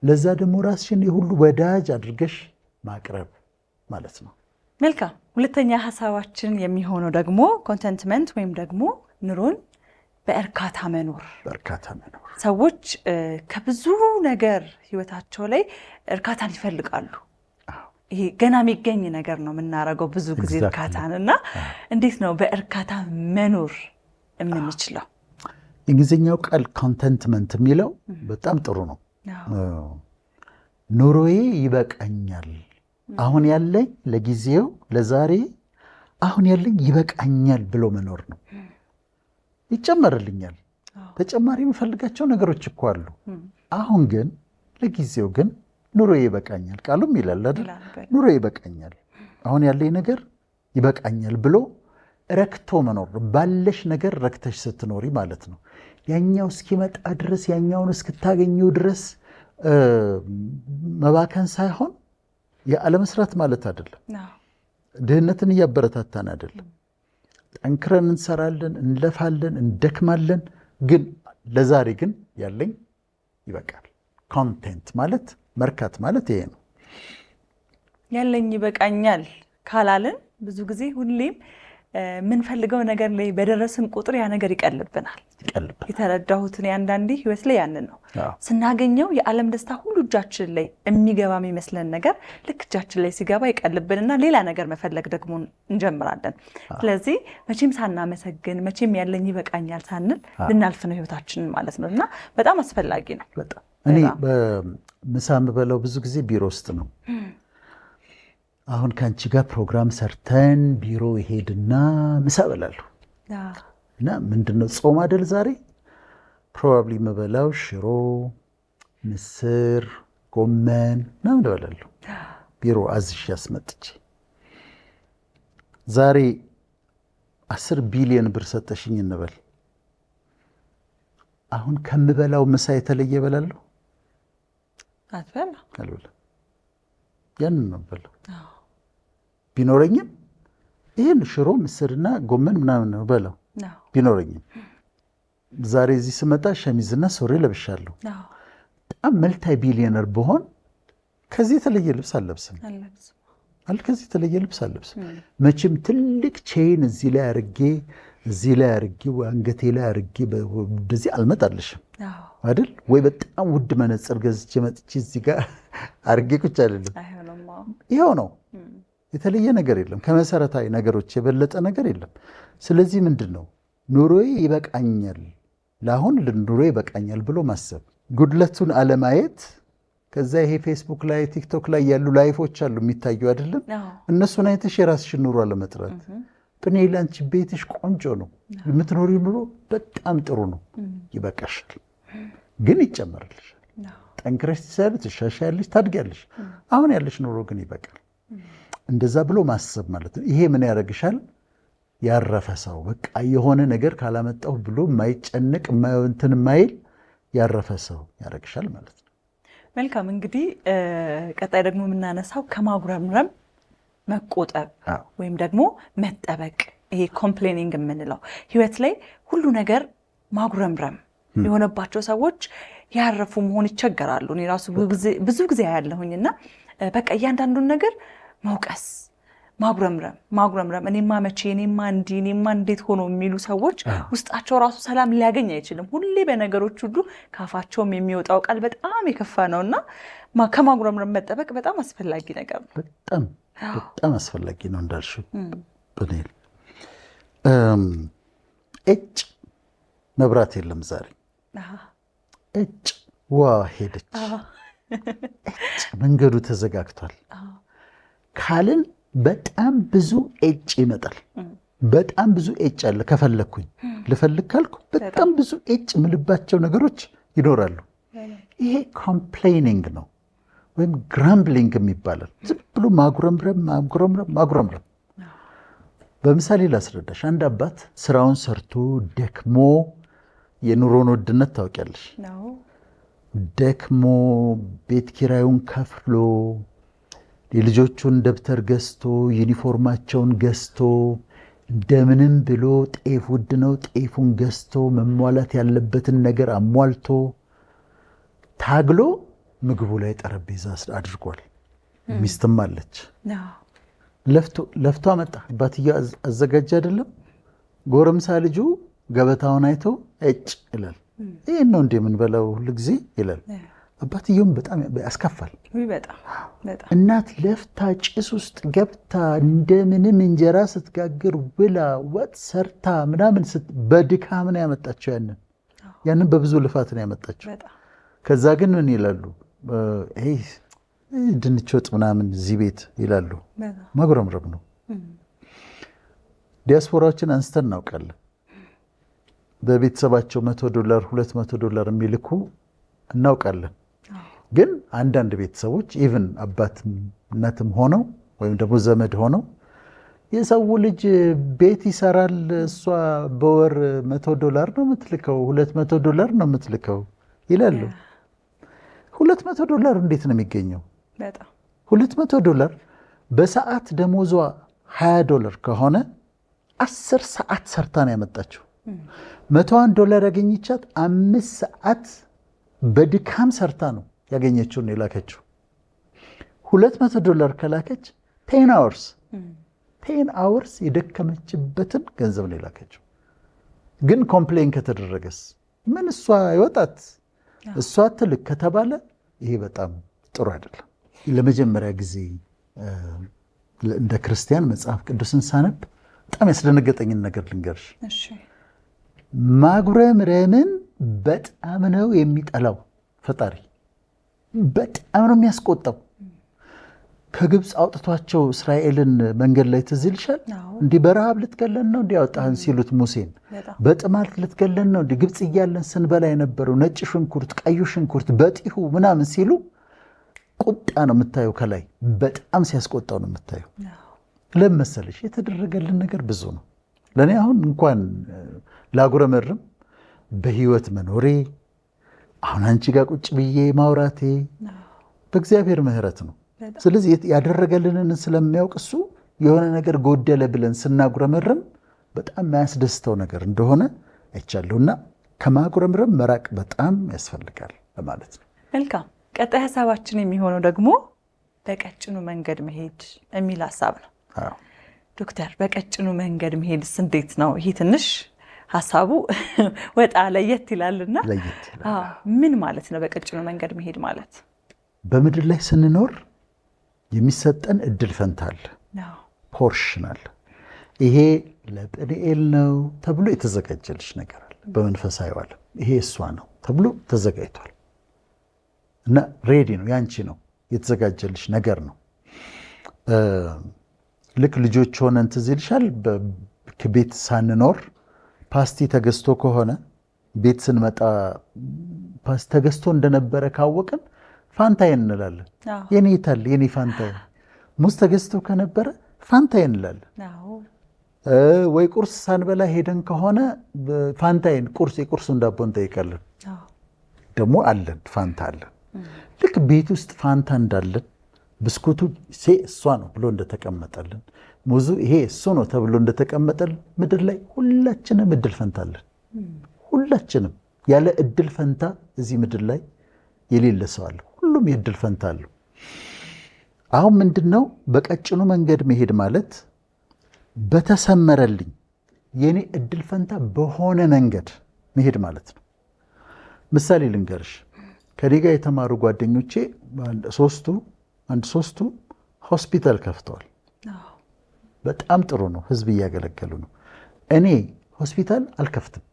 ለዛ ደግሞ ራስሽን የሁሉ ወዳጅ አድርገሽ ማቅረብ ማለት ነው። መልካም። ሁለተኛ ሀሳባችን የሚሆነው ደግሞ ኮንተንትመንት ወይም ደግሞ ኑሮን በእርካታ መኖር። ሰዎች ከብዙ ነገር ህይወታቸው ላይ እርካታን ይፈልጋሉ። ይሄ ገና የሚገኝ ነገር ነው የምናደርገው ብዙ ጊዜ እርካታን እና እንዴት ነው በእርካታ መኖር የምንችለው? የእንግሊዝኛው ቃል ኮንተንትመንት የሚለው በጣም ጥሩ ነው። ኑሮዬ ይበቃኛል፣ አሁን ያለኝ ለጊዜው ለዛሬ አሁን ያለኝ ይበቃኛል ብሎ መኖር ነው። ይጨመርልኛል፣ ተጨማሪ የምፈልጋቸው ነገሮች እኮ አሉ። አሁን ግን ለጊዜው ግን ኑሮዬ ይበቃኛል፣ ቃሉም ይላል አይደል? ኑሮዬ ይበቃኛል፣ አሁን ያለኝ ነገር ይበቃኛል ብሎ ረክቶ መኖር ነው። ባለሽ ነገር ረክተሽ ስትኖሪ ማለት ነው። ያኛው እስኪመጣ ድረስ ያኛውን እስክታገኘው ድረስ መባከን ሳይሆን ያለመስራት ማለት አይደለም። ድህነትን እያበረታታን አይደለም። ጠንክረን እንሰራለን፣ እንለፋለን፣ እንደክማለን። ግን ለዛሬ ግን ያለኝ ይበቃል። ኮንቴንት ማለት መርካት ማለት ይሄ ነው። ያለኝ ይበቃኛል ካላልን ብዙ ጊዜ ሁሌም ምንፈልገው ነገር ላይ በደረስን ቁጥር ያ ነገር ይቀልብናል። የተረዳሁትን አንዳንዴ ህይወት ላይ ያንን ነው ስናገኘው የዓለም ደስታ ሁሉ እጃችን ላይ የሚገባ የሚመስለን ነገር ልክ እጃችን ላይ ሲገባ ይቀልብንና ሌላ ነገር መፈለግ ደግሞ እንጀምራለን። ስለዚህ መቼም ሳናመሰግን መቼም ያለኝ ይበቃኛል ሳንል ልናልፍ ነው ህይወታችንን ማለት ነው እና በጣም አስፈላጊ ነው። እኔ በምሳ የምበላው ብዙ ጊዜ ቢሮ ውስጥ ነው። አሁን ከአንቺ ጋር ፕሮግራም ሰርተን ቢሮ ይሄድና ምሳ እበላለሁ እና ምንድነው ጾም አይደል ዛሬ ፕሮባብሊ የምበላው ሽሮ፣ ምስር፣ ጎመን ምናምን እበላለሁ ቢሮ አዝሽ ያስመጥቼ። ዛሬ 10 ቢሊዮን ብር ሰጠሽኝ እንበል። አሁን ከምበላው ምሳ የተለየ እበላለሁ? አልበላም። ያንን ነው የምበላው። ቢኖረኝም ይህን ሽሮ ምስርና ጎመን ምናምን ነው በለው ቢኖረኝም። ዛሬ እዚህ ስመጣ ሸሚዝና ሱሪ ለብሻለሁ። በጣም መልታይ ቢሊዮነር በሆን ከዚህ የተለየ ልብስ አልለብስም። ከዚህ የተለየ ልብስ አልለብስም። መቼም ትልቅ ቼን እዚህ ላይ አርጌ አንገቴ ላይ አርጌ እንደዚህ አልመጣልሽም አይደል? ወይ በጣም ውድ መነጽር ገዝቼ መጥቼ እዚህ ጋር አርጌ ቁጭ አይደለም። ይሄው ነው። የተለየ ነገር የለም። ከመሰረታዊ ነገሮች የበለጠ ነገር የለም። ስለዚህ ምንድን ነው ኑሮዬ ይበቃኛል፣ ለአሁን ኑሮዬ ይበቃኛል ብሎ ማሰብ፣ ጉድለቱን አለማየት። ከዛ ይሄ ፌስቡክ ላይ ቲክቶክ ላይ ያሉ ላይፎች አሉ የሚታዩ አይደለም? እነሱን አይተሽ የራስሽን ኑሮ አለመጥራት። እኔ ላንቺ ቤትሽ ቆንጆ ነው፣ የምትኖሪው ኑሮ በጣም ጥሩ ነው፣ ይበቃሻል፣ ግን ይጨመርልሻል። ጠንክረሽ ትሰሪያለሽ፣ ትሻሻያለሽ፣ ታድጊያለሽ። አሁን ያለሽ ኑሮ ግን ይበቃል። እንደዛ ብሎ ማሰብ ማለት ነው። ይሄ ምን ያደርግሻል? ያረፈ ሰው በቃ የሆነ ነገር ካላመጣሁ ብሎ የማይጨነቅ እንትን የማይል ያረፈ ሰው ያደርግሻል ማለት ነው። መልካም። እንግዲህ ቀጣይ ደግሞ የምናነሳው ከማጉረምረም መቆጠብ ወይም ደግሞ መጠበቅ፣ ይሄ ኮምፕሌኒንግ የምንለው ህይወት ላይ ሁሉ ነገር ማጉረምረም የሆነባቸው ሰዎች ያረፉ መሆን ይቸገራሉ። እኔ ራሱ ብዙ ጊዜ ያለሁኝና በቃ እያንዳንዱን ነገር መውቀስ፣ ማጉረምረም እኔማ መቼ እኔማ እንዲህ እኔማ እንዴት ሆኖ የሚሉ ሰዎች ውስጣቸው ራሱ ሰላም ሊያገኝ አይችልም። ሁሌ በነገሮች ሁሉ ካፋቸውም የሚወጣው ቃል በጣም የከፋ ነውና ከማጉረምረም መጠበቅ በጣም አስፈላጊ ነገር ነው። በጣም አስፈላጊ ነው እንዳልሽው ብኔል መብራት የለም ዛሬ። እጭ ዋ ሄደች፣ እጭ መንገዱ ተዘጋግቷል ካልን በጣም ብዙ እጭ ይመጣል። በጣም ብዙ እጭ አለ። ከፈለግኩኝ ልፈልግ ካልኩ በጣም ብዙ እጭ ምልባቸው ነገሮች ይኖራሉ። ይሄ ኮምፕሌኒንግ ነው ወይም ግራምብሊንግ የሚባላል። ዝም ብሎ ማጉረምረም። በምሳሌ ላስረዳሽ። አንድ አባት ስራውን ሰርቶ ደክሞ፣ የኑሮን ውድነት ታውቂያለሽ፣ ደክሞ ቤት ኪራዩን ከፍሎ የልጆቹን ደብተር ገዝቶ ዩኒፎርማቸውን ገዝቶ እንደምንም ብሎ ጤፍ ውድ ነው፣ ጤፉን ገዝቶ መሟላት ያለበትን ነገር አሟልቶ ታግሎ ምግቡ ላይ ጠረጴዛ አድርጓል። ሚስትም አለች። ለፍቶ አመጣ። አባትየው አዘጋጅ አይደለም። ጎረምሳ ልጁ ገበታውን አይቶ እጭ ይላል። ይህን ነው እንደ የምንበላው ሁልጊዜ ይላል። አባትየውም በጣም ያስከፋል። እናት ለፍታ ጭስ ውስጥ ገብታ እንደምንም እንጀራ ስትጋግር ውላ ወጥ ሰርታ ምናምን በድካም ነው ያመጣቸው። ያንን በብዙ ልፋት ነው ያመጣቸው። ከዛ ግን ምን ይላሉ? ድንች ወጥ ምናምን እዚህ ቤት ይላሉ። ማጉረምረም ነው። ዲያስፖራዎችን አንስተን እናውቃለን። በቤተሰባቸው $100 $200 የሚልኩ እናውቃለን። ግን አንዳንድ ቤተሰቦች ኢቭን አባትም እናትም ሆነው ወይም ደግሞ ዘመድ ሆነው የሰው ልጅ ቤት ይሰራል፣ እሷ በወር $100 ነው የምትልከው፣ $200 ነው የምትልከው ይላሉ። $200 እንዴት ነው የሚገኘው? $200 በሰዓት ደሞዟ $20 ከሆነ 10 ሰዓት ሰርታ ነው ያመጣችው። $101 ያገኘቻት 5 ሰዓት በድካም ሰርታ ነው ያገኘችው ነው የላከችው። $200 ከላከች 10 hours የደከመችበትን ገንዘብ ነው የላከችው። ግን ኮምፕሌን ከተደረገስ ምን እሷ ይወጣት እሷ ትልክ ከተባለ ይሄ በጣም ጥሩ አይደለም። ለመጀመሪያ ጊዜ እንደ ክርስቲያን መጽሐፍ ቅዱስን ሳነብ በጣም ያስደነገጠኝን ነገር ልንገርሽ። ማጉረምረምን በጣም ነው የሚጠላው ፈጣሪ። በጣም ነው የሚያስቆጣው። ከግብፅ አውጥቷቸው እስራኤልን መንገድ ላይ ትዝ ይልሻል? እንዲህ በረሃብ ልትገለን ነው እንዲህ ያወጣህን ሲሉት ሙሴን፣ በጥማት ልትገለን ነው እንዲህ ግብፅ እያለን ስንበላ የነበረው ነጭ ሽንኩርት፣ ቀዩ ሽንኩርት በጢሁ ምናምን ሲሉ ቁጣ ነው የምታየው። ከላይ በጣም ሲያስቆጣው ነው የምታየው። ለምን መሰለሽ? የተደረገልን ነገር ብዙ ነው። ለእኔ አሁን እንኳን ላጉረመርም በህይወት መኖሬ፣ አሁን አንቺ ጋር ቁጭ ብዬ ማውራቴ በእግዚአብሔር ምሕረት ነው። ስለዚህ ያደረገልንን ስለሚያውቅ እሱ የሆነ ነገር ጎደለ ብለን ስናጉረመርም በጣም የሚያስደስተው ነገር እንደሆነ አይቻለሁና ከማጉረምረም መራቅ በጣም ያስፈልጋል ለማለት ነው። መልካም። ቀጣይ ሀሳባችን የሚሆነው ደግሞ በቀጭኑ መንገድ መሄድ የሚል ሀሳብ ነው። ዶክተር፣ በቀጭኑ መንገድ መሄድስ እንዴት ነው? ይሄ ትንሽ ሀሳቡ ወጣ ለየት ይላልና ምን ማለት ነው በቀጭኑ መንገድ መሄድ ማለት? በምድር ላይ ስንኖር የሚሰጠን እድል ፈንታ አለ፣ ፖርሽን አለ። ይሄ ለጵንኤል ነው ተብሎ የተዘጋጀልሽ ነገር አለ። በመንፈሳዊ ዓለም ይሄ እሷ ነው ተብሎ ተዘጋጅቷል እና ሬዲ ነው፣ ያንቺ ነው፣ የተዘጋጀልሽ ነገር ነው። ልክ ልጆች ሆነን ትዝ ይልሻል፣ ቤት ሳንኖር ፓስቲ ተገዝቶ ከሆነ ቤት ስንመጣ ፓስቲ ተገዝቶ እንደነበረ ካወቅን ፋንታዬን እንላለን። የኔ ይታል የኔ ፋንታዬን። ሙዝ ተገዝቶ ከነበረ ፋንታዬን እንላለን። ወይ ቁርስ ሳንበላ ሄደን ከሆነ ፋንታዬን፣ የቁርሱን ዳቦ እንጠይቃለን። ደግሞ አለን ፋንታ አለን። ልክ ቤት ውስጥ ፋንታ እንዳለን፣ ብስኩቱ እሷ ነው ብሎ እንደተቀመጠልን፣ ሙዙ ይሄ እሱ ነው ተብሎ እንደተቀመጠልን፣ ምድር ላይ ሁላችንም እድል ፈንታ አለን። ሁላችንም ያለ እድል ፈንታ እዚህ ምድር ላይ የሌለ ሰው አለ። ሁሉም የእድል ፈንታ አለው። አሁን ምንድነው በቀጭኑ መንገድ መሄድ ማለት? በተሰመረልኝ የኔ እድል ፈንታ በሆነ መንገድ መሄድ ማለት ነው። ምሳሌ ልንገርሽ። ከኔ ጋር የተማሩ ጓደኞቼ ሶስቱ ሆስፒታል ከፍተዋል። በጣም ጥሩ ነው። ህዝብ እያገለገሉ ነው። እኔ ሆስፒታል አልከፍትም።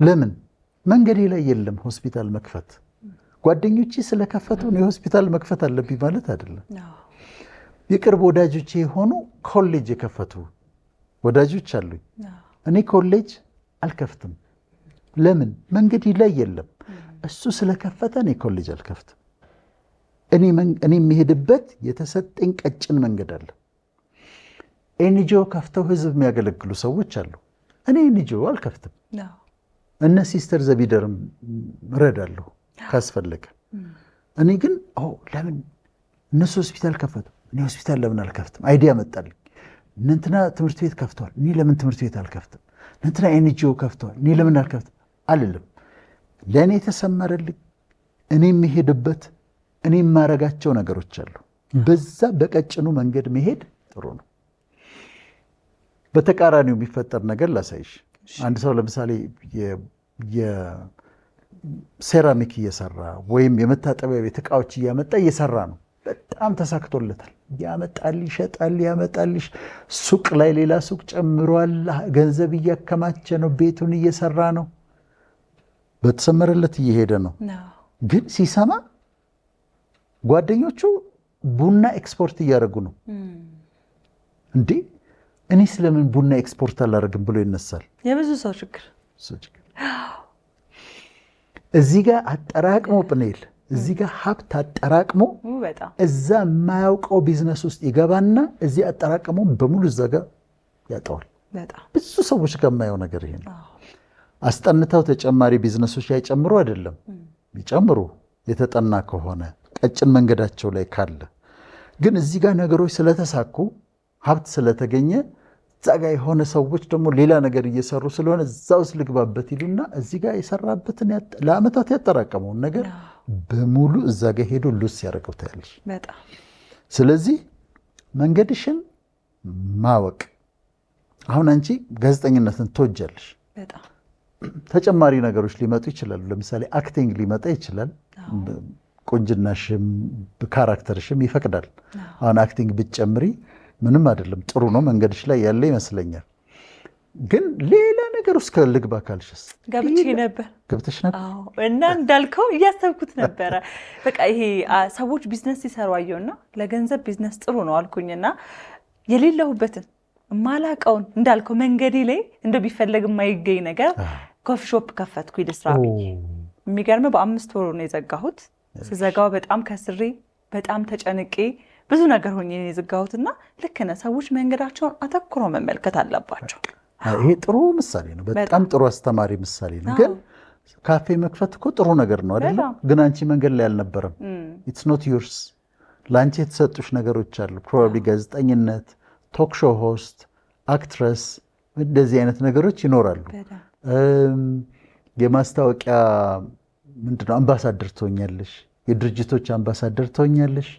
ለምን መንገዴ ላይ የለም ሆስፒታል መክፈት? ጓደኞቼ ስለከፈቱ ነው የሆስፒታል መክፈት አለብኝ ማለት አይደለም። የቅርብ ወዳጆቼ የሆኑ ኮሌጅ የከፈቱ ወዳጆች አሉኝ። እኔ ኮሌጅ አልከፍትም። ለምን መንገዴ ላይ የለም። እሱ ስለከፈተ እኔ ኮሌጅ አልከፍትም። እኔ የሚሄድበት የተሰጠኝ ቀጭን መንገድ አለ። ኤንጂኦ ከፍተው ህዝብ የሚያገለግሉ ሰዎች አሉ። እኔ ኤንጂኦ አልከፍትም። እነ ሲስተር ዘቢደርም እረዳለሁ ካስፈለገ። እኔ ግን ለምን እነሱ ሆስፒታል ከፈቱ እኔ ሆስፒታል ለምን አልከፍትም? አይዲያ መጣልኝ። እንትና ትምህርት ቤት ከፍተዋል እኔ ለምን ትምህርት ቤት አልከፍትም? እንትና ኤንጂኦ ከፍተዋል እኔ ለምን አልከፍትም አልልም። ለእኔ የተሰመረልኝ እኔ የሚሄድበት እኔ የማረጋቸው ነገሮች አሉ። በዛ በቀጭኑ መንገድ መሄድ ጥሩ ነው። በተቃራኒው የሚፈጠር ነገር ላሳይሽ። አንድ ሰው ለምሳሌ የሴራሚክ እየሰራ ወይም የመታጠቢያ ቤት እቃዎች እያመጣ እየሰራ ነው። በጣም ተሳክቶለታል። ያመጣል፣ ይሸጣል፣ ያመጣልሽ። ሱቅ ላይ ሌላ ሱቅ ጨምሯል። ገንዘብ እያከማቸ ነው። ቤቱን እየሰራ ነው። በተሰመረለት እየሄደ ነው። ግን ሲሰማ ጓደኞቹ ቡና ኤክስፖርት እያደረጉ ነው። እንዴ እኔ ስለምን ቡና ኤክስፖርት አላደርግም ብሎ ይነሳል። የብዙ ሰው ችግር እዚህ ጋር አጠራቅሞ ጵኔል እዚህ ጋር ሀብት አጠራቅሞ እዛ የማያውቀው ቢዝነስ ውስጥ ይገባና እዚህ አጠራቅሞ በሙሉ እዛ ጋር ያጠዋል። ብዙ ሰዎች ጋር የማየው ነገር ይሄ ነው። አስጠንተው ተጨማሪ ቢዝነሶች አይጨምሩ አይደለም፣ ይጨምሩ የተጠና ከሆነ ቀጭን መንገዳቸው ላይ ካለ። ግን እዚህ ጋር ነገሮች ስለተሳኩ ሀብት ስለተገኘ እዛ ጋር የሆነ ሰዎች ደግሞ ሌላ ነገር እየሰሩ ስለሆነ እዛ ውስጥ ልግባበት ይሉና እዚህ ጋር የሰራበትን ለዓመታት ያጠራቀመውን ነገር በሙሉ እዛ ጋር ሄዶ ሉስ ያደርገው ታያለሽ። ስለዚህ መንገድሽን ማወቅ። አሁን አንቺ ጋዜጠኝነትን ትወጃለሽ። ተጨማሪ ነገሮች ሊመጡ ይችላሉ። ለምሳሌ አክቲንግ ሊመጣ ይችላል። ቁንጅናሽም ካራክተርሽም ይፈቅዳል። አሁን አክቲንግ ብትጨምሪ ምንም አይደለም፣ ጥሩ ነው፣ መንገድሽ ላይ ያለ ይመስለኛል። ግን ሌላ ነገር ውስጥ ልግባ ካልሽስ? ገብተሽ ነበር እና እንዳልከው እያሰብኩት ነበረ። በቃ ይሄ ሰዎች ቢዝነስ ሲሰሩ አየውና ለገንዘብ ቢዝነስ ጥሩ ነው አልኩኝና የሌለሁበትን ማላቀውን እንዳልከው መንገዴ ላይ እንደው ቢፈለግ የማይገኝ ነገር ኮፊ ሾፕ ከፈትኩ ልስራ ብዬ። የሚገርም በ5 ወር ነው የዘጋሁት። ስዘጋው በጣም ከስሬ በጣም ተጨንቄ ብዙ ነገር ሆኜ የዘጋሁትና ልክ ነህ። ሰዎች መንገዳቸውን አተኩሮ መመልከት አለባቸው። ይሄ ጥሩ ምሳሌ ነው። በጣም ጥሩ አስተማሪ ምሳሌ ነው። ግን ካፌ መክፈት እኮ ጥሩ ነገር ነው አይደል? ግን አንቺ መንገድ ላይ አልነበረም። ኢትስ ኖት ዩርስ። ለአንቺ የተሰጡሽ ነገሮች አሉ። ፕሮባብሊ ጋዜጠኝነት፣ ቶክ ሾው ሆስት፣ አክትረስ፣ እንደዚህ አይነት ነገሮች ይኖራሉ። የማስታወቂያ ምንድነው አምባሳደር ትሆኛለሽ፣ የድርጅቶች አምባሳደር ትሆኛለሽ፣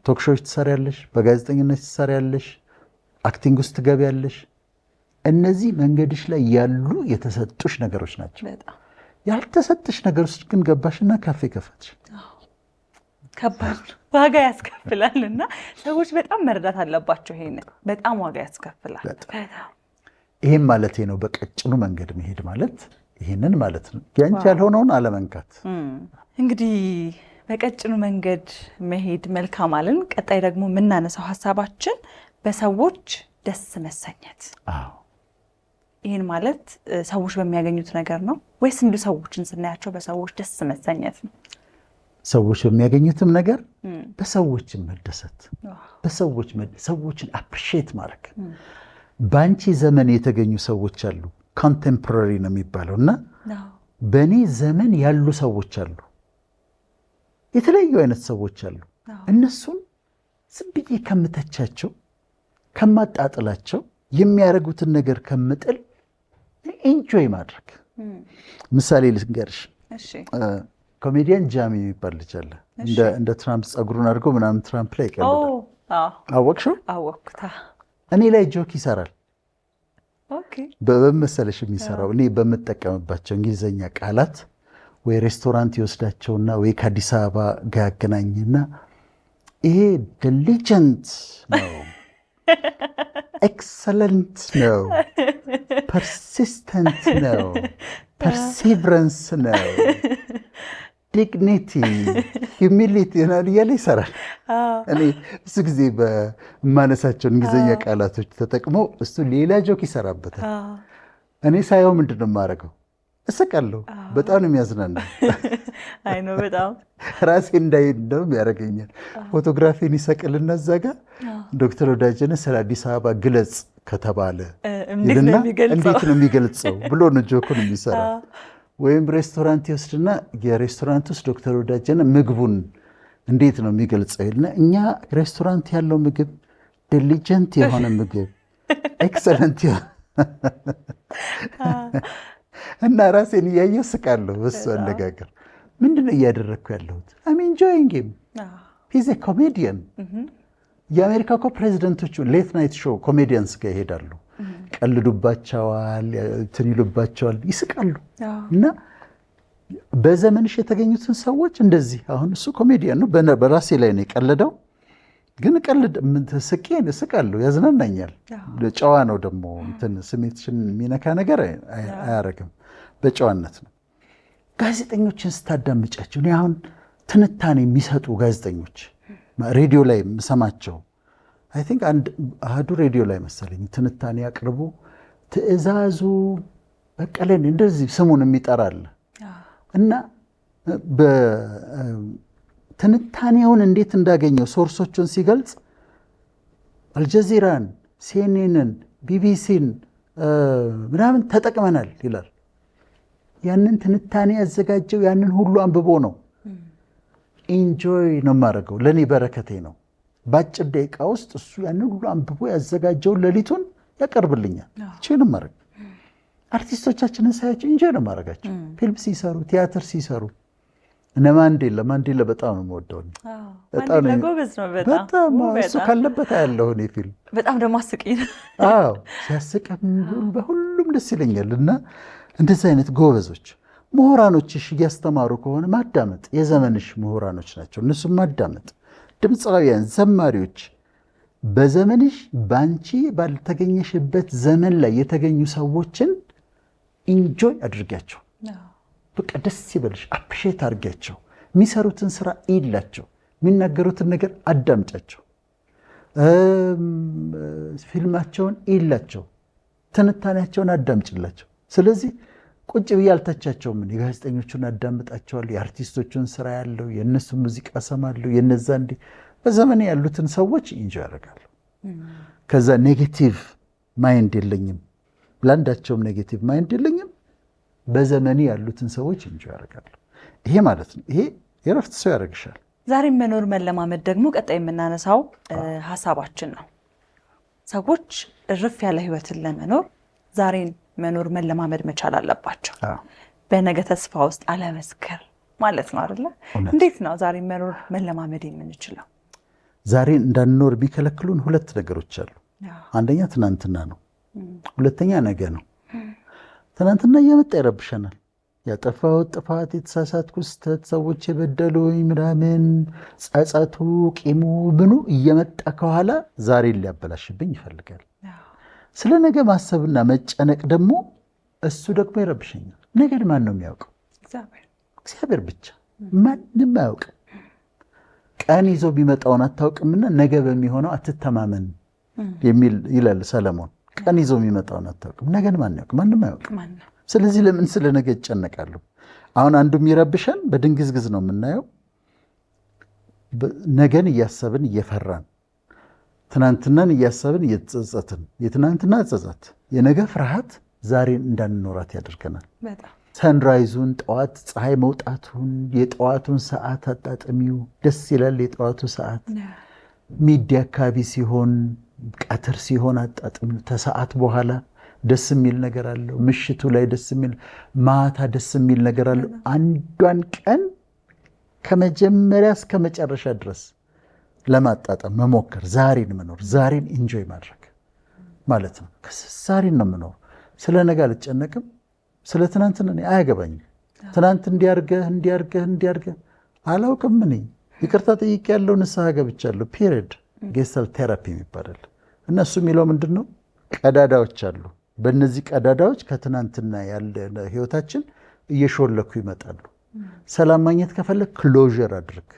ቶክ ሾዎች ትሰሪያለሽ፣ በጋዜጠኝነት ትሰሪያለሽ፣ አክቲንግ ውስጥ ትገቢያለሽ። እነዚህ መንገድሽ ላይ ያሉ የተሰጡሽ ነገሮች ናቸው። ያልተሰጥሽ ነገር ውስጥ ግን ገባሽና ካፌ ከፈትሽ። ከባድ ዋጋ ያስከፍላልና ሰዎች በጣም መረዳት አለባቸው። ይሄን በጣም ዋጋ ያስከፍላል። ይሄን ማለት ነው በቀጭኑ መንገድ መሄድ ማለት ይሄንን ማለት ነው። ያንቺ ያልሆነውን አለመንካት። እንግዲህ በቀጭኑ መንገድ መሄድ መልካም አለን። ቀጣይ ደግሞ የምናነሳው ሀሳባችን በሰዎች ደስ መሰኘት። ይህን ማለት ሰዎች በሚያገኙት ነገር ነው ወይስ እንዲሁ ሰዎችን ስናያቸው በሰዎች ደስ መሰኘት ነው? ሰዎች በሚያገኙትም ነገር በሰዎችን መደሰት፣ ሰዎችን አፕሪሺየት ማድረግ። በአንቺ ዘመን የተገኙ ሰዎች አሉ፣ ኮንቴምፖራሪ ነው የሚባለው እና በእኔ ዘመን ያሉ ሰዎች አሉ፣ የተለያዩ አይነት ሰዎች አሉ። እነሱን ዝም ብዬ ከምተቻቸው ከማጣጥላቸው የሚያደርጉትን ነገር ከምጥል ኤንጆይ ማድረግ። ምሳሌ ልንገርሽ። ኮሜዲያን ጃሚ የሚባል ልጅ አለ። እንደ ትራምፕ ፀጉሩን አድርጎ ምናምን ትራምፕ ላይ ይቀልዳል። አወቅሽው? አወቅኩታ። እኔ ላይ ጆክ ይሰራል። በመሰለሽ የሚሰራው እኔ በምጠቀምባቸው እንግሊዝኛ ቃላት ወይ ሬስቶራንት ይወስዳቸውና ወይ ከአዲስ አበባ ጋር ያገናኝና ይሄ ዲሊጀንት ነው፣ ኤክሰለንት ነው፣ ፐርሲስተንት ነው፣ ፐርሲቨረንስ ነው፣ ዲግኒቲ፣ ሂዩሚሊቲ እያለ ይሰራል። እኔ ብዙ ጊዜ በማነሳቸው እንግሊዝኛ ቃላቶች ተጠቅሞ እሱ ሌላ ጆክ ይሰራበታል። እኔ ሳየው ምንድን ነው የማደርገው? እስቃለሁ። በጣም ነው የሚያዝናና። አይ ነው በጣም ራሴ እንዳይ እንደውም ያደርገኛል። ፎቶግራፊን ይሰቅልና እዛ ጋር ዶክተር ወዳጄነህ ስለ አዲስ አበባ ግለጽ ከተባለ እንዴት ነው የሚገልጸው ብሎ ነው ጆኩን የሚሰራ። ወይም ሬስቶራንት ይወስድና የሬስቶራንት ውስጥ ዶክተር ወዳጄነህ ምግቡን እንዴት ነው የሚገልጸው ይልና እኛ ሬስቶራንት ያለው ምግብ ዲሊጀንት የሆነ ምግብ ኤክሰለንት እና ራሴን እያየሁ ስቃለሁ። በሱ አነጋገር ምንድን ነው እያደረግኩ ያለሁት? አም ኢንጆይንግ ሂም ሂዝ ኤ ኮሜዲያን። የአሜሪካ እኮ ፕሬዚደንቶቹ ሌት ናይት ሾው ኮሜዲያንስ ጋር ይሄዳሉ፣ ቀልዱባቸዋል፣ እንትን ይሉባቸዋል፣ ይስቃሉ። እና በዘመንሽ የተገኙትን ሰዎች እንደዚህ አሁን እሱ ኮሜዲያን ነው፣ በራሴ ላይ ነው የቀለደው፣ ግን እስቃለሁ፣ ያዝናናኛል። ጨዋ ነው ደግሞ እንትን ስሜትሽን የሚነካ ነገር አያረግም፣ በጨዋነት ነው። ጋዜጠኞችን ስታዳምጫቸው እኔ አሁን ትንታኔ የሚሰጡ ጋዜጠኞች ሬዲዮ ላይ የምሰማቸው አይ ቲንክ አንድ አህዱ ሬዲዮ ላይ መሰለኝ ትንታኔ አቅርቡ ትዕዛዙ በቀለን እንደዚህ ስሙን የሚጠራል እና ትንታኔውን እንዴት እንዳገኘው ሶርሶቹን ሲገልጽ አልጀዚራን፣ ሲኤንኤንን፣ ቢቢሲን ምናምን ተጠቅመናል ይላል። ያንን ትንታኔ ያዘጋጀው ያንን ሁሉ አንብቦ ነው። ኢንጆይ ነው የማደርገው፣ ለእኔ በረከቴ ነው። በአጭር ደቂቃ ውስጥ እሱ ያንን ሁሉ አንብቦ ያዘጋጀውን ሌሊቱን ያቀርብልኛል። ይህንም ማድረግ አርቲስቶቻችንን ሳያቸው ኢንጆይ ነው ማድረጋቸው። ፊልም ሲሰሩ፣ ቲያትር ሲሰሩ እነ ማንዴላ በጣም ነው የምወደው። በጣም እሱ ካለበት ያለው እኔ ፊልም በጣም ደግሞ አስቂኝ ነው። ሲያስቅም በሁሉም ደስ ይለኛል። እና እንደዚህ አይነት ጎበዞች ምሁራኖችሽ እያስተማሩ ከሆነ ማዳመጥ፣ የዘመንሽ ምሁራኖች ናቸው፣ እነሱም ማዳመጥ። ድምፃውያን፣ ዘማሪዎች በዘመንሽ በአንቺ ባልተገኘሽበት ዘመን ላይ የተገኙ ሰዎችን ኢንጆይ አድርጊያቸው። በቃ ደስ ይበልሽ፣ አፕሪሼት አድርጊያቸው። የሚሰሩትን ስራ ይላቸው፣ የሚናገሩትን ነገር አዳምጫቸው፣ ፊልማቸውን ይላቸው፣ ትንታኔያቸውን አዳምጭላቸው። ስለዚህ ቁጭ ብዬ አልተቻቸውም። የጋዜጠኞቹን አዳምጣቸዋለሁ፣ የአርቲስቶቹን ስራ ያለው የእነሱን ሙዚቃ ሰማለሁ። የነዛ እንዲህ በዘመኔ ያሉትን ሰዎች ኢንጆይ ያደርጋለሁ። ከዛ ኔጌቲቭ ማይንድ የለኝም፣ ለአንዳቸውም ኔጌቲቭ ማይንድ የለኝም። በዘመኔ ያሉትን ሰዎች ኢንጆይ ያደርጋለሁ። ይሄ ማለት ነው። ይሄ የረፍት ሰው ያደርግሻል። ዛሬም መኖር መለማመድ ደግሞ ቀጣይ የምናነሳው ሀሳባችን ነው። ሰዎች እርፍ ያለ ህይወትን ለመኖር ዛሬን መኖር መለማመድ መቻል አለባቸው። በነገ ተስፋ ውስጥ አለመስከር ማለት ነው አይደለ? እንዴት ነው ዛሬ መኖር መለማመድ የምንችለው? ዛሬን እንዳንኖር የሚከለክሉን ሁለት ነገሮች አሉ። አንደኛ ትናንትና ነው፣ ሁለተኛ ነገ ነው። ትናንትና እየመጣ ይረብሸናል። ያጠፋሁት ጥፋት፣ የተሳሳትኩ ስህተት፣ ሰዎች የበደሉኝ ምናምን፣ ጸጸቱ፣ ቂሙ ምኑ እየመጣ ከኋላ ዛሬን ሊያበላሽብኝ ይፈልጋል። ስለ ነገ ማሰብና መጨነቅ ደግሞ እሱ ደግሞ ይረብሸኛል። ነገን ማን ነው የሚያውቀው? እግዚአብሔር ብቻ፣ ማንም አያውቅም። ቀን ይዞ ቢመጣውን አታውቅምና ነገ በሚሆነው አትተማመን የሚል ይላል ሰለሞን። ቀን ይዞ የሚመጣውን አታውቅም። ነገን ማን ያውቅ? ማንም አያውቅም። ስለዚህ ለምን ስለ ነገ ይጨነቃሉ? አሁን አንዱ የሚረብሸን በድንግዝግዝ ነው የምናየው። ነገን እያሰብን እየፈራን፣ ትናንትናን እያሰብን እየተጸጸትን፣ የትናንትና ጸጸት፣ የነገ ፍርሃት ዛሬን እንዳንኖራት ያደርገናል። ሰንራይዙን፣ ጠዋት ፀሐይ መውጣቱን፣ የጠዋቱን ሰዓት አጣጥሚው፣ ደስ ይላል የጠዋቱ ሰዓት። ሚዲያ አካባቢ ሲሆን፣ ቀትር ሲሆን አጣጥሚው። ተሰዓት በኋላ ደስ የሚል ነገር አለው። ምሽቱ ላይ ደስ የሚል፣ ማታ ደስ የሚል ነገር አለው። አንዷን ቀን ከመጀመሪያ እስከ መጨረሻ ድረስ ለማጣጣም መሞከር፣ ዛሬን መኖር፣ ዛሬን ኢንጆይ ማድረግ ማለት ነው። ዛሬን ነው የምኖር። ስለ ነገ አልጨነቅም። ስለ ትናንትና እኔ አያገባኝም። ትናንት እንዲያርገህ አላውቅም። እኔ ይቅርታ ጠይቄያለሁ፣ ንስሐ ገብቻለሁ። ፒሪየድ። ጌስታልት ቴራፒ ይባላል። እነሱ የሚለው ምንድን ነው? ቀዳዳዎች አሉ በእነዚህ ቀዳዳዎች ከትናንትና ያለ ህይወታችን እየሾለኩ ይመጣሉ። ሰላም ማግኘት ከፈለግ ክሎዥር አድርግ፣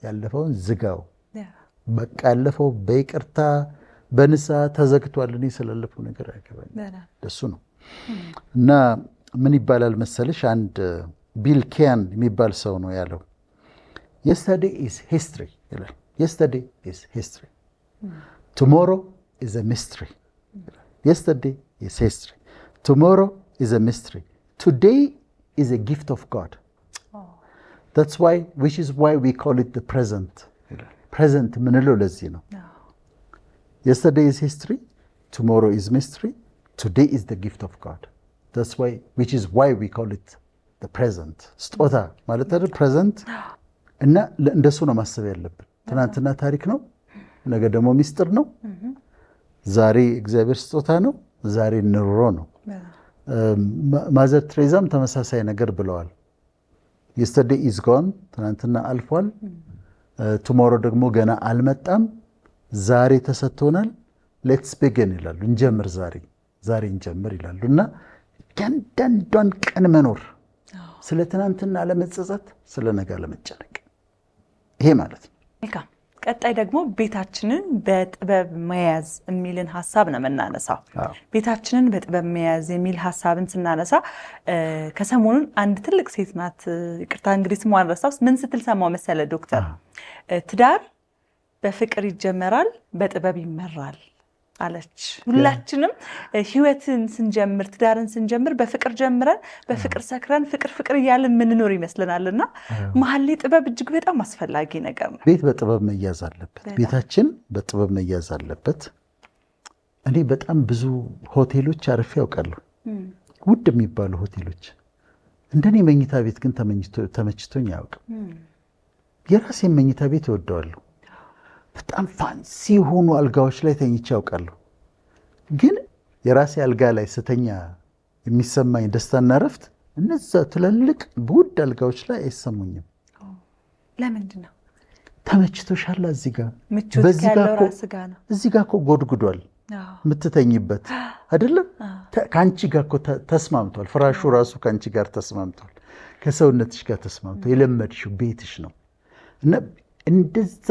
ያለፈውን ዝጋው። በቃ ያለፈው በይቅርታ በንስሐ ተዘግቷል። እኔ ስላለፈው ነገር አይገባኝም። ደሱ ነው። እና ምን ይባላል መሰለሽ፣ አንድ ቢል ኬያን የሚባል ሰው ነው ያለው yesterday is history ይላል። yesterday is history, tomorrow is a mystery. yesterday is history, tomorrow is a mystery, today is a gift of God. That's why, which is why we call it the present. present ምንለው ለዚህ ነው። yesterday is history, tomorrow is mystery, today is the gift of God. That's why, which is why we call it the present. ስጦታ ማለት አይደል present። እና እንደሱ ነው ማሰብ ያለብን። ትናንትና ታሪክ ነው፣ ነገ ደግሞ ሚስጥር ነው። ዛሬ እግዚአብሔር ስጦታ ነው፣ ዛሬ ኑሮ ነው። ማዘር ትሬዛም ተመሳሳይ ነገር ብለዋል። yesterday is gone፣ ትናንትና አልፏል። tomorrow ደግሞ ገና አልመጣም፣ ዛሬ ተሰጥቶናል። let's begin ይላሉ፣ እንጀምር፣ ዛሬ እንጀምር ይላሉ። እና እያንዳንዷን ቀን መኖር፣ ስለ ትናንትና ለመጸጸት፣ ስለ ነገ ለመጨነቅ፣ ይሄ ማለት ነው። መልካም። ቀጣይ ደግሞ ቤታችንን በጥበብ መያዝ የሚልን ሀሳብ ነው የምናነሳው። ቤታችንን በጥበብ መያዝ የሚል ሀሳብን ስናነሳ ከሰሞኑን አንድ ትልቅ ሴት ናት፣ ይቅርታ እንግዲህ ስሟን ረሳሁ፣ ምን ስትል ሰማሁ መሰለ ዶክተር፣ ትዳር በፍቅር ይጀመራል በጥበብ ይመራል አለች። ሁላችንም ህይወትን ስንጀምር፣ ትዳርን ስንጀምር በፍቅር ጀምረን በፍቅር ሰክረን ፍቅር እያልን የምንኖር ይመስለናልና መሀል ላይ ጥበብ እጅግ በጣም አስፈላጊ ነገር ነው። ቤት በጥበብ መያዝ አለበት። ቤታችን በጥበብ መያዝ አለበት። እኔ በጣም ብዙ ሆቴሎች አርፌ ያውቃለሁ፣ ውድ የሚባሉ ሆቴሎች። እንደኔ መኝታ ቤት ግን ተመችቶኝ አያውቅም። የራሴን መኝታ ቤት እወደዋለሁ። በጣም ፋንሲ የሆኑ አልጋዎች ላይ ተኝቼ ያውቃለሁ። ግን የራሴ አልጋ ላይ ስተኛ የሚሰማኝ ደስታና ረፍት እነዛ ትላልቅ ውድ አልጋዎች ላይ አይሰሙኝም። ለምንድን ነው? ተመችቶሻል። እዚህ ጋር ምቾት ያለው ራስ ጋር ነው። እዚህ ጋር እኮ ጎድጉዷል የምትተኝበት አይደለም። ከአንቺ ጋር እኮ ተስማምቷል። ፍራሹ ራሱ ከአንቺ ጋር ተስማምቷል። ከሰውነትሽ ጋር ተስማምቷል። የለመድሽው ቤትሽ ነው። እና እንደዛ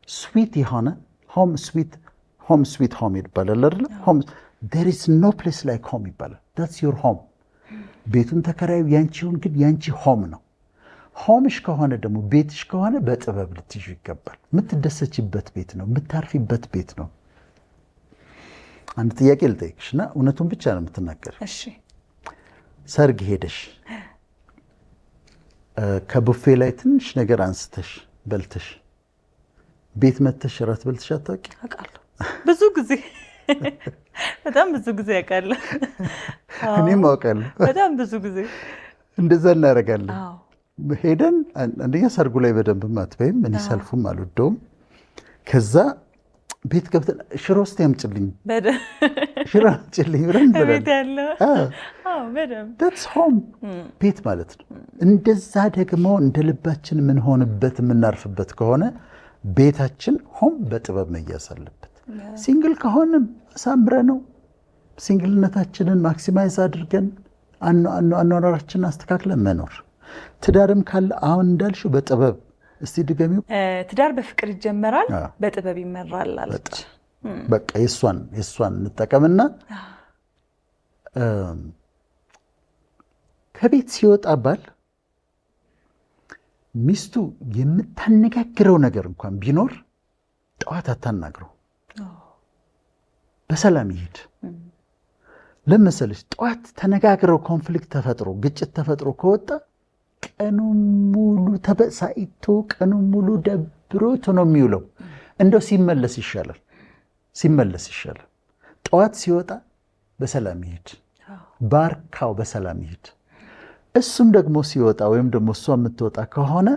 ስዊት የሆነ ሆም ስዊት ሆም ይባላል አይደል? ሆም there is no place like home ይባላል። that's your home። ቤቱን ተከራዩ ያንቺውን፣ ግን ያንቺ ሆም ነው። ሆምሽ ከሆነ ደግሞ ቤትሽ ከሆነ በጥበብ ልትይዙ ይገባል። የምትደሰችበት ቤት ነው፣ የምታርፊበት ቤት ነው። አንድ ጥያቄ ልጠይቅሽና እውነቱን ብቻ ነው የምትናገር። እሺ። ሰርግ ሄደሽ ከቡፌ ላይ ትንሽ ነገር አንስተሽ በልተሽ ቤት መተሽ እራት በልተሽ አታውቂ? አውቃለሁ። ብዙ ጊዜ በጣም ብዙ ጊዜ አውቃለሁ። እኔም አውቃለሁ። በጣም ብዙ ጊዜ እንደዛ እናደርጋለን። ሄደን አንደኛ ሰርጉ ላይ በደንብ አትበይም። እኔ ሰልፉም አልወደውም። ከዛ ቤት ገብተን ሽሮ እስቲ አምጪልኝ፣ ሽሮ አምጪልኝ ብለን that's home ቤት ማለት ነው። እንደዛ ደግሞ እንደ ልባችን የምንሆንበት የምናርፍበት ከሆነ ቤታችን ሆም በጥበብ መያዝ አለበት። ሲንግል ከሆንም አሳምረ ነው ሲንግልነታችንን ማክሲማይዝ አድርገን አኗኗራችንን አስተካክለን መኖር። ትዳርም ካለ አሁን እንዳልሽው በጥበብ እስቲ ድገሚው። ትዳር በፍቅር ይጀመራል በጥበብ ይመራል አለች። በቃ የሷን እንጠቀምና ከቤት ሲወጣ ባል ሚስቱ የምታነጋግረው ነገር እንኳን ቢኖር ጠዋት አታናግረው፣ በሰላም ይሄድ። ለምሳሌ ጠዋት ተነጋግረው ኮንፍሊክት ተፈጥሮ ግጭት ተፈጥሮ ከወጣ ቀኑን ሙሉ ተበሳይቶ ቀኑን ሙሉ ደብሮት ነው የሚውለው። እንደው ሲመለስ ይሻላል። ጠዋት ሲወጣ በሰላም ይሄድ፣ ባርካው በሰላም ይሄድ። እሱም ደግሞ ሲወጣ ወይም ደግሞ እሷ የምትወጣ ከሆነ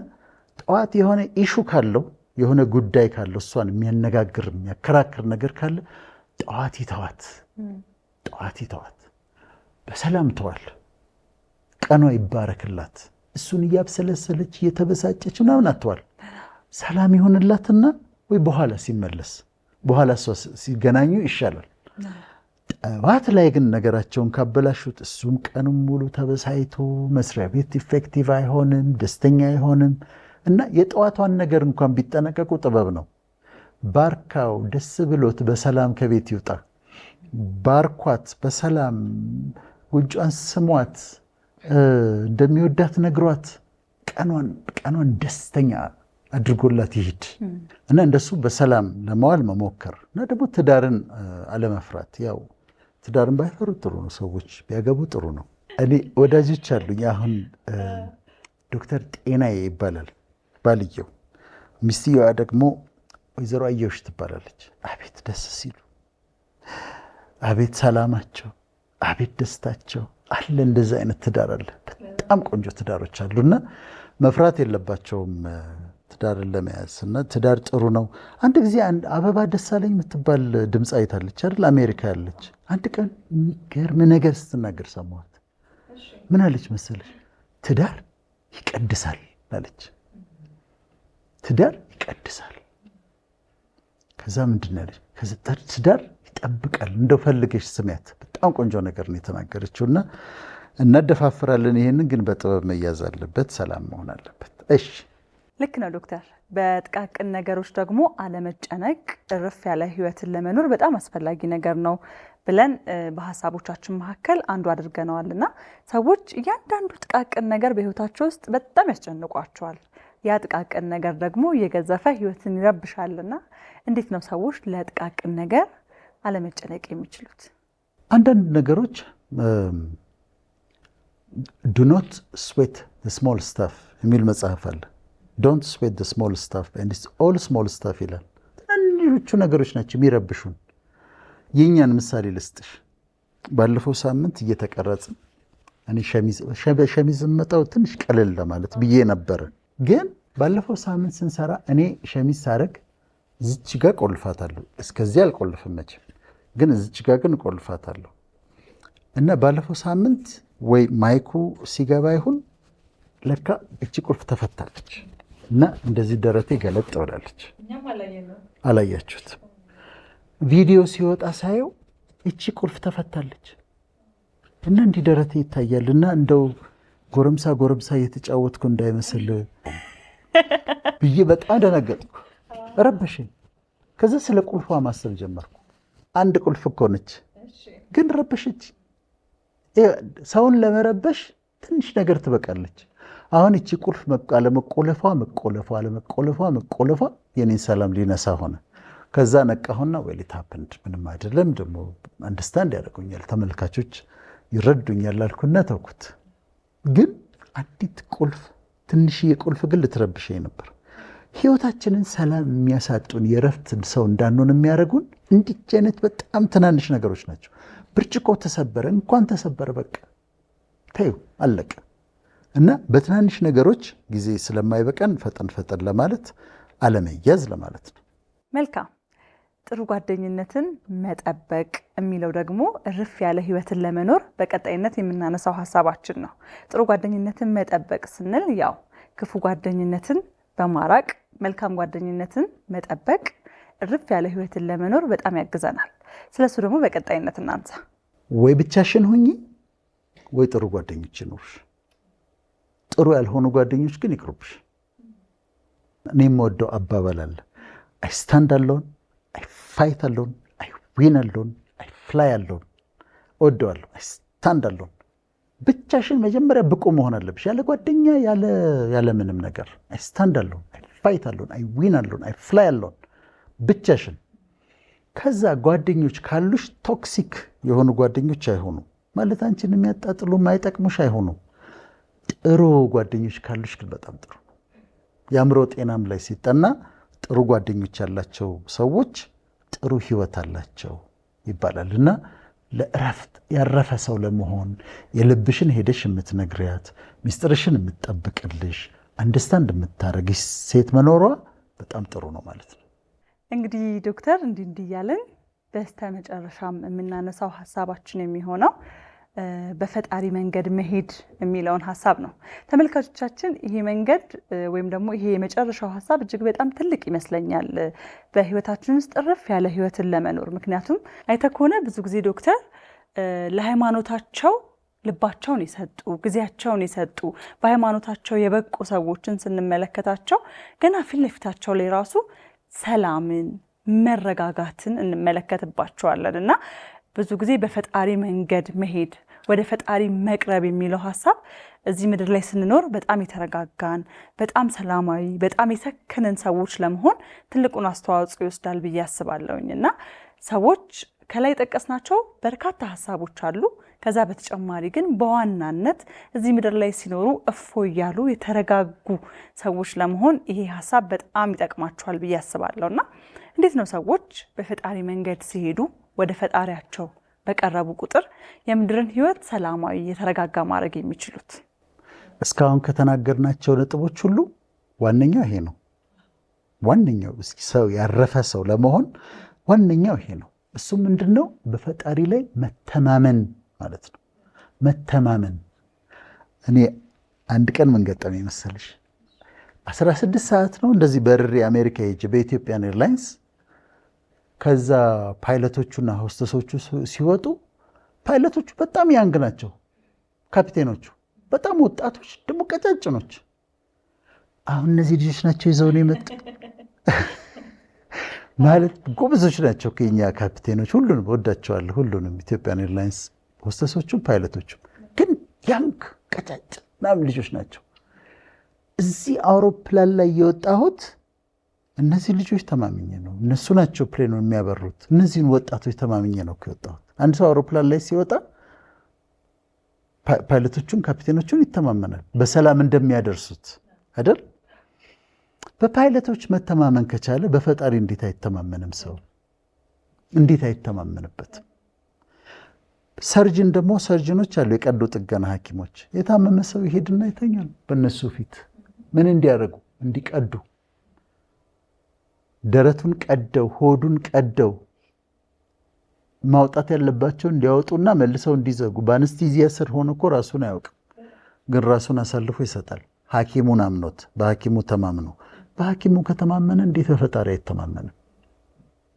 ጠዋት የሆነ ኢሹ ካለው የሆነ ጉዳይ ካለው እሷን የሚያነጋግር የሚያከራክር ነገር ካለ ጠዋት ይተዋት፣ በሰላም ተዋል። ቀኗ ይባረክላት። እሱን እያብሰለሰለች እየተበሳጨች ምናምን አትዋል። ሰላም ይሆንላትና ወይ በኋላ ሲመለስ በኋላ እሷ ሲገናኙ ይሻላል። ጠዋት ላይ ግን ነገራቸውን ካበላሹት እሱም ቀኑን ሙሉ ተበሳይቶ መስሪያ ቤት ኢፌክቲቭ አይሆንም፣ ደስተኛ አይሆንም። እና የጠዋቷን ነገር እንኳን ቢጠነቀቁ ጥበብ ነው። ባርካው ደስ ብሎት በሰላም ከቤት ይውጣ። ባርኳት በሰላም ጉንጯን ስሟት፣ እንደሚወዳት ነግሯት ቀኗን ደስተኛ አድርጎላት ይሂድ እና እንደሱ በሰላም ለመዋል መሞከር እና ደግሞ ትዳርን አለመፍራት። ያው ትዳርን ባይፈሩ ጥሩ ነው፣ ሰዎች ቢያገቡ ጥሩ ነው። እኔ ወዳጆች አሉኝ። አሁን ዶክተር ጤናዬ ይባላል ባልየው፣ ሚስትየዋ ደግሞ ወይዘሮ አየሁሽ ትባላለች። አቤት ደስ ሲሉ፣ አቤት ሰላማቸው፣ አቤት ደስታቸው አለ። እንደዚህ አይነት ትዳር አለ። በጣም ቆንጆ ትዳሮች አሉና መፍራት የለባቸውም ትዳርን ለመያዝ። እና ትዳር ጥሩ ነው። አንድ ጊዜ አበባ ደሳለኝ የምትባል ድምፃዊት አለች አይደል? አሜሪካ ያለች። አንድ ቀን የሚገርም ነገር ስትናገር ሰማኋት። ምን አለች መሰለሽ? ትዳር ይቀድሳል አለች። ትዳር ይቀድሳል። ከዛ ምንድን ያለች? ትዳር ይጠብቃል። እንደው ፈልገሽ ስሚያት። በጣም ቆንጆ ነገር ነው የተናገረችው። እና እናደፋፍራለን። ይሄንን ግን በጥበብ መያዝ አለበት፣ ሰላም መሆን አለበት። እሺ ልክ ነው ዶክተር። በጥቃቅን ነገሮች ደግሞ አለመጨነቅ እርፍ ያለ ህይወትን ለመኖር በጣም አስፈላጊ ነገር ነው ብለን በሀሳቦቻችን መካከል አንዱ አድርገነዋልና ሰዎች እያንዳንዱ ጥቃቅን ነገር በህይወታቸው ውስጥ በጣም ያስጨንቋቸዋል። ያ ጥቃቅን ነገር ደግሞ እየገዘፈ ህይወትን ይረብሻልና እንዴት ነው ሰዎች ለጥቃቅን ነገር አለመጨነቅ የሚችሉት? አንዳንድ ነገሮች ዱ ኖት ስዌት ስሞል ስታፍ የሚል መጽሐፍ አለ። ዶንት ስዌት ስሞል ስታፍ ኤንድ ኢትስ ኦል ስሞል ስታፍ ይላል። ትንንሾቹ ነገሮች ናቸው የሚረብሹን። የእኛን ምሳሌ ልስጥሽ። ባለፈው ሳምንት እየተቀረጽን እኔ ሸሚዝ መጣው ትንሽ ቀለል ለማለት ብዬ ነበረ። ግን ባለፈው ሳምንት ስንሰራ እኔ ሸሚዝ ሳረግ እዚች ጋር ቆልፋታለሁ። እስከዚህ አልቆልፍም መቼም፣ ግን እዚች ጋር ግን ቆልፋታለሁ። እና ባለፈው ሳምንት ወይ ማይኩ ሲገባ ይሁን ለካ እቺ ቁልፍ ተፈታለች እና እንደዚህ ደረቴ ገለጥ ብላለች። አላያችሁት? ቪዲዮ ሲወጣ ሳየው እቺ ቁልፍ ተፈታለች እና እንዲህ ደረቴ ይታያል። እና እንደው ጎረምሳ እየተጫወትኩ እንዳይመስል ብዬ በጣም ደነገጥኩ፣ ረበሽኝ። ከዛ ስለ ቁልፏ ማሰብ ጀመርኩ። አንድ ቁልፍ እኮ ነች፣ ግን ረበሸች። ሰውን ለመረበሽ ትንሽ ነገር ትበቃለች። አሁን እቺ ቁልፍ መቆለፏ የኔን ሰላም ሊነሳ ሆነ። ከዛ ነቃሁና ዌል ኢት ሃፕንድ፣ ምንም አይደለም፣ ደግሞ አንደርስታንድ ያደርጉኛል፣ ተመልካቾች ይረዱኛል አልኩና ተውኩት። ግን አንዲት ቁልፍ፣ ትንሽዬ ቁልፍ ግን ልትረብሸኝ ነበር። ህይወታችንን ሰላም የሚያሳጡን፣ የእረፍት ሰው እንዳንሆን የሚያደርጉን እንዲች አይነት በጣም ትናንሽ ነገሮች ናቸው። ብርጭቆ ተሰበረ፣ እንኳን ተሰበረ፣ በቃ ተይው፣ አለቀ። እና በትናንሽ ነገሮች ጊዜ ስለማይበቃን ፈጠን ለማለት አለመያዝ ለማለት ነው። መልካም። ጥሩ ጓደኝነትን መጠበቅ የሚለው ደግሞ እርፍ ያለ ህይወትን ለመኖር በቀጣይነት የምናነሳው ሀሳባችን ነው። ጥሩ ጓደኝነትን መጠበቅ ስንል ያው ክፉ ጓደኝነትን በማራቅ መልካም ጓደኝነትን መጠበቅ እርፍ ያለ ህይወትን ለመኖር በጣም ያግዘናል። ስለሱ ደግሞ በቀጣይነት እናንሳ። ወይ ብቻሽን ሁኚ ወይ ጥሩ ጓደኞች ይኖሩሽ። ጥሩ ያልሆኑ ጓደኞች ግን ይቅሩብሽ። እኔ የምወደው አባባል አለ። አይ ስታንድ አሎን፣ አይ ፋይት አሎን፣ አይ ዊን አሎን፣ አይ ፍላይ አሎን። እወደዋለሁ። አይ ስታንድ አሎን። ብቻሽን መጀመሪያ ብቁ መሆን አለብሽ፣ ያለ ጓደኛ፣ ያለ ምንም ነገር። አይ ስታንድ አሎን፣ አይ ፋይት አሎን፣ አይ ዊን አሎን፣ አይ ፍላይ አሎን። ብቻሽን። ከዛ ጓደኞች ካሉሽ ቶክሲክ የሆኑ ጓደኞች አይሆኑ ማለት አንቺን የሚያጣጥሉ የማይጠቅሙሽ አይሆኑ። ጥሩ ጓደኞች ካሉሽ ግን በጣም ጥሩ ነው። የአእምሮ ጤናም ላይ ሲጠና ጥሩ ጓደኞች ያላቸው ሰዎች ጥሩ ህይወት አላቸው ይባላል። እና ለእረፍት ያረፈ ሰው ለመሆን የልብሽን ሄደሽ የምትነግሪያት፣ ሚስጥርሽን የምትጠብቅልሽ፣ አንደርስታንድ የምታረግሽ ሴት መኖሯ በጣም ጥሩ ነው ማለት ነው። እንግዲህ ዶክተር እንዲህ እያለን በስተ መጨረሻም የምናነሳው ሀሳባችን የሚሆነው በፈጣሪ መንገድ መሄድ የሚለውን ሀሳብ ነው። ተመልካቾቻችን ይሄ መንገድ ወይም ደግሞ ይሄ የመጨረሻው ሀሳብ እጅግ በጣም ትልቅ ይመስለኛል በህይወታችን ውስጥ እረፍ ያለ ህይወትን ለመኖር። ምክንያቱም አይተህ ከሆነ ብዙ ጊዜ ዶክተር ለሃይማኖታቸው ልባቸውን የሰጡ ጊዜያቸውን የሰጡ በሃይማኖታቸው የበቁ ሰዎችን ስንመለከታቸው ገና ፊት ለፊታቸው ላይ ራሱ ሰላምን፣ መረጋጋትን እንመለከትባቸዋለን እና ብዙ ጊዜ በፈጣሪ መንገድ መሄድ ወደ ፈጣሪ መቅረብ የሚለው ሀሳብ እዚህ ምድር ላይ ስንኖር በጣም የተረጋጋን በጣም ሰላማዊ በጣም የሰከንን ሰዎች ለመሆን ትልቁን አስተዋጽኦ ይወስዳል ብዬ አስባለሁኝ እና ሰዎች ከላይ ጠቀስናቸው በርካታ ሀሳቦች አሉ። ከዛ በተጨማሪ ግን በዋናነት እዚህ ምድር ላይ ሲኖሩ እፎይ ያሉ የተረጋጉ ሰዎች ለመሆን ይሄ ሀሳብ በጣም ይጠቅማቸዋል ብዬ አስባለሁና እንዴት ነው ሰዎች በፈጣሪ መንገድ ሲሄዱ ወደ ፈጣሪያቸው በቀረቡ ቁጥር የምድርን ህይወት ሰላማዊ የተረጋጋ ማድረግ የሚችሉት? እስካሁን ከተናገርናቸው ነጥቦች ሁሉ ዋነኛው ይሄ ነው። ዋነኛው ሰው ያረፈ ሰው ለመሆን ዋነኛው ይሄ ነው። እሱ ምንድነው? በፈጣሪ ላይ መተማመን ማለት ነው። መተማመን። እኔ አንድ ቀን ምን ገጠመኝ መሰለሽ? 16 ሰዓት ነው እንደዚህ በርሬ አሜሪካ ሄጄ በኢትዮጵያን ኤርላይንስ ከዛ ፓይለቶቹና ሆስተሶቹ ሲወጡ ፓይለቶቹ በጣም ያንግ ናቸው፣ ካፒቴኖቹ በጣም ወጣቶች ደግሞ ቀጫጭኖች። አሁን እነዚህ ልጆች ናቸው ይዘውን የመጡ ማለት ጎበዞች ናቸው ከኛ ካፒቴኖች። ሁሉንም ወዳቸዋለሁ፣ ሁሉንም ኢትዮጵያን ኤርላይንስ ሆስተሶቹም ፓይለቶቹም ግን ያንግ ቀጫጭን ምናምን ልጆች ናቸው። እዚህ አውሮፕላን ላይ የወጣሁት እነዚህ ልጆች ተማምኜ ነው። እነሱ ናቸው ፕሌኑን የሚያበሩት። እነዚህን ወጣቶች ተማምኜ ነው የወጣሁት። አንድ ሰው አውሮፕላን ላይ ሲወጣ ፓይለቶቹን ካፒቴኖቹን ይተማመናል በሰላም እንደሚያደርሱት አይደል? በፓይለቶች መተማመን ከቻለ በፈጣሪ እንዴት አይተማመንም? ሰው እንዴት አይተማመንበትም? ሰርጅን ደግሞ ሰርጅኖች አሉ፣ የቀዶ ጥገና ሐኪሞች። የታመመ ሰው ይሄድና ይተኛል በእነሱ ፊት። ምን እንዲያደርጉ? እንዲቀዱ፣ ደረቱን ቀደው ሆዱን ቀደው ማውጣት ያለባቸው እንዲያወጡና መልሰው እንዲዘጉ። በአንስቲዚያ ስር ሆኖ እኮ ራሱን አያውቅም፣ ግን ራሱን አሳልፎ ይሰጣል። ሐኪሙን አምኖት በሐኪሙ ተማምኖ። በሐኪሙ ከተማመነ እንዴት በፈጣሪ አይተማመንም?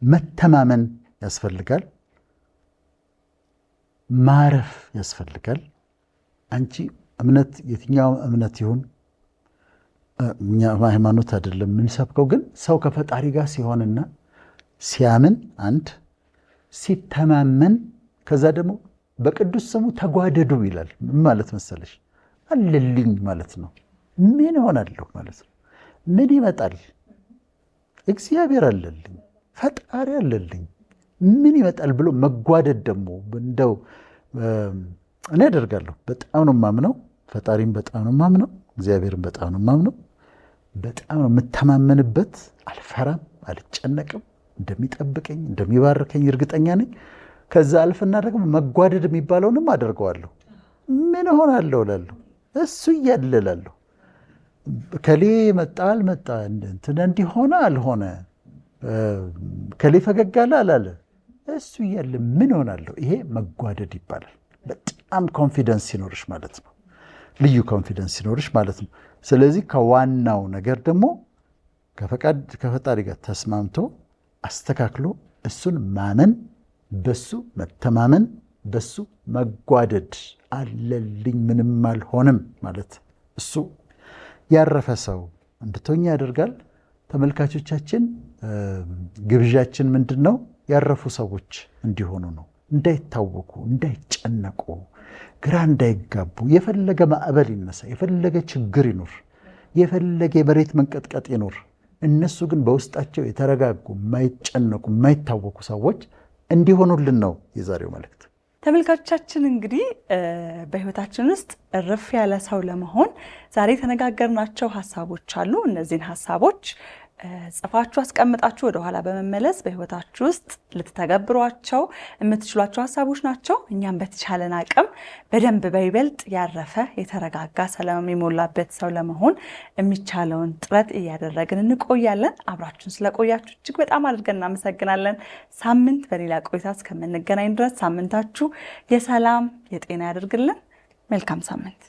መተማመን ያስፈልጋል። ማረፍ ያስፈልጋል። አንቺ እምነት የትኛው እምነት ይሁን እኛ ሃይማኖት አይደለም የምንሰብከው፣ ግን ሰው ከፈጣሪ ጋር ሲሆንና ሲያምን አንድ ሲተማመን ከዛ ደግሞ በቅዱስ ስሙ ተጓደዱ ይላል። ምን ማለት መሰለሽ? አለልኝ ማለት ነው። ምን እሆናለሁ ማለት ነው። ምን ይመጣል? እግዚአብሔር አለልኝ፣ ፈጣሪ አለልኝ፣ ምን ይመጣል ብሎ መጓደድ ደግሞ እንደው እኔ አደርጋለሁ። በጣም ነው የማምነው፣ ፈጣሪም በጣም ነው የማምነው፣ እግዚአብሔርም በጣም ነው የማምነው። በጣም ነው የምተማመንበት። አልፈራም፣ አልጨነቅም። እንደሚጠብቀኝ እንደሚባርከኝ እርግጠኛ ነኝ። ከዛ አልፍና ደግሞ መጓደድ የሚባለውንም አደርገዋለሁ። ምን እሆናለሁ እላለሁ፣ እሱ እያለ እላለሁ። ከሌ መጣ አልመጣ፣ እንትን እንዲሆነ አልሆነ፣ ከሌ ፈገግ አለ አላለ፣ እሱ እያለ ምን እሆናለሁ? ይሄ መጓደድ ይባላል። በጣም ኮንፊደንስ ሲኖርሽ ማለት ነው። ልዩ ኮንፊደንስ ሲኖርሽ ማለት ነው። ስለዚህ ከዋናው ነገር ደግሞ ከፈጣሪ ጋር ተስማምቶ አስተካክሎ እሱን ማመን፣ በሱ መተማመን፣ በሱ መጓደድ። አለልኝ ምንም አልሆንም ማለት እሱ ያረፈ ሰው እንድትሆኝ ያደርጋል። ተመልካቾቻችን ግብዣችን ምንድን ነው? ያረፉ ሰዎች እንዲሆኑ ነው። እንዳይታወኩ፣ እንዳይጨነቁ፣ ግራ እንዳይጋቡ። የፈለገ ማዕበል ይነሳ፣ የፈለገ ችግር ይኑር፣ የፈለገ የመሬት መንቀጥቀጥ ይኑር፣ እነሱ ግን በውስጣቸው የተረጋጉ፣ የማይጨነቁ፣ የማይታወኩ ሰዎች እንዲሆኑልን ነው የዛሬው መልእክት። ተመልካቾቻችን እንግዲህ በህይወታችን ውስጥ እርፍ ያለ ሰው ለመሆን ዛሬ የተነጋገርናቸው ሀሳቦች አሉ። እነዚህን ሀሳቦች ጽፋችሁ አስቀምጣችሁ ወደ ኋላ በመመለስ በህይወታችሁ ውስጥ ልትተገብሯቸው የምትችሏቸው ሀሳቦች ናቸው። እኛም በተቻለን አቅም በደንብ በይበልጥ ያረፈ የተረጋጋ ሰላም የሞላበት ሰው ለመሆን የሚቻለውን ጥረት እያደረግን እንቆያለን። አብራችሁን ስለቆያችሁ እጅግ በጣም አድርገን እናመሰግናለን። ሳምንት በሌላ ቆይታ እስከምንገናኝ ድረስ ሳምንታችሁ የሰላም የጤና ያደርግልን። መልካም ሳምንት።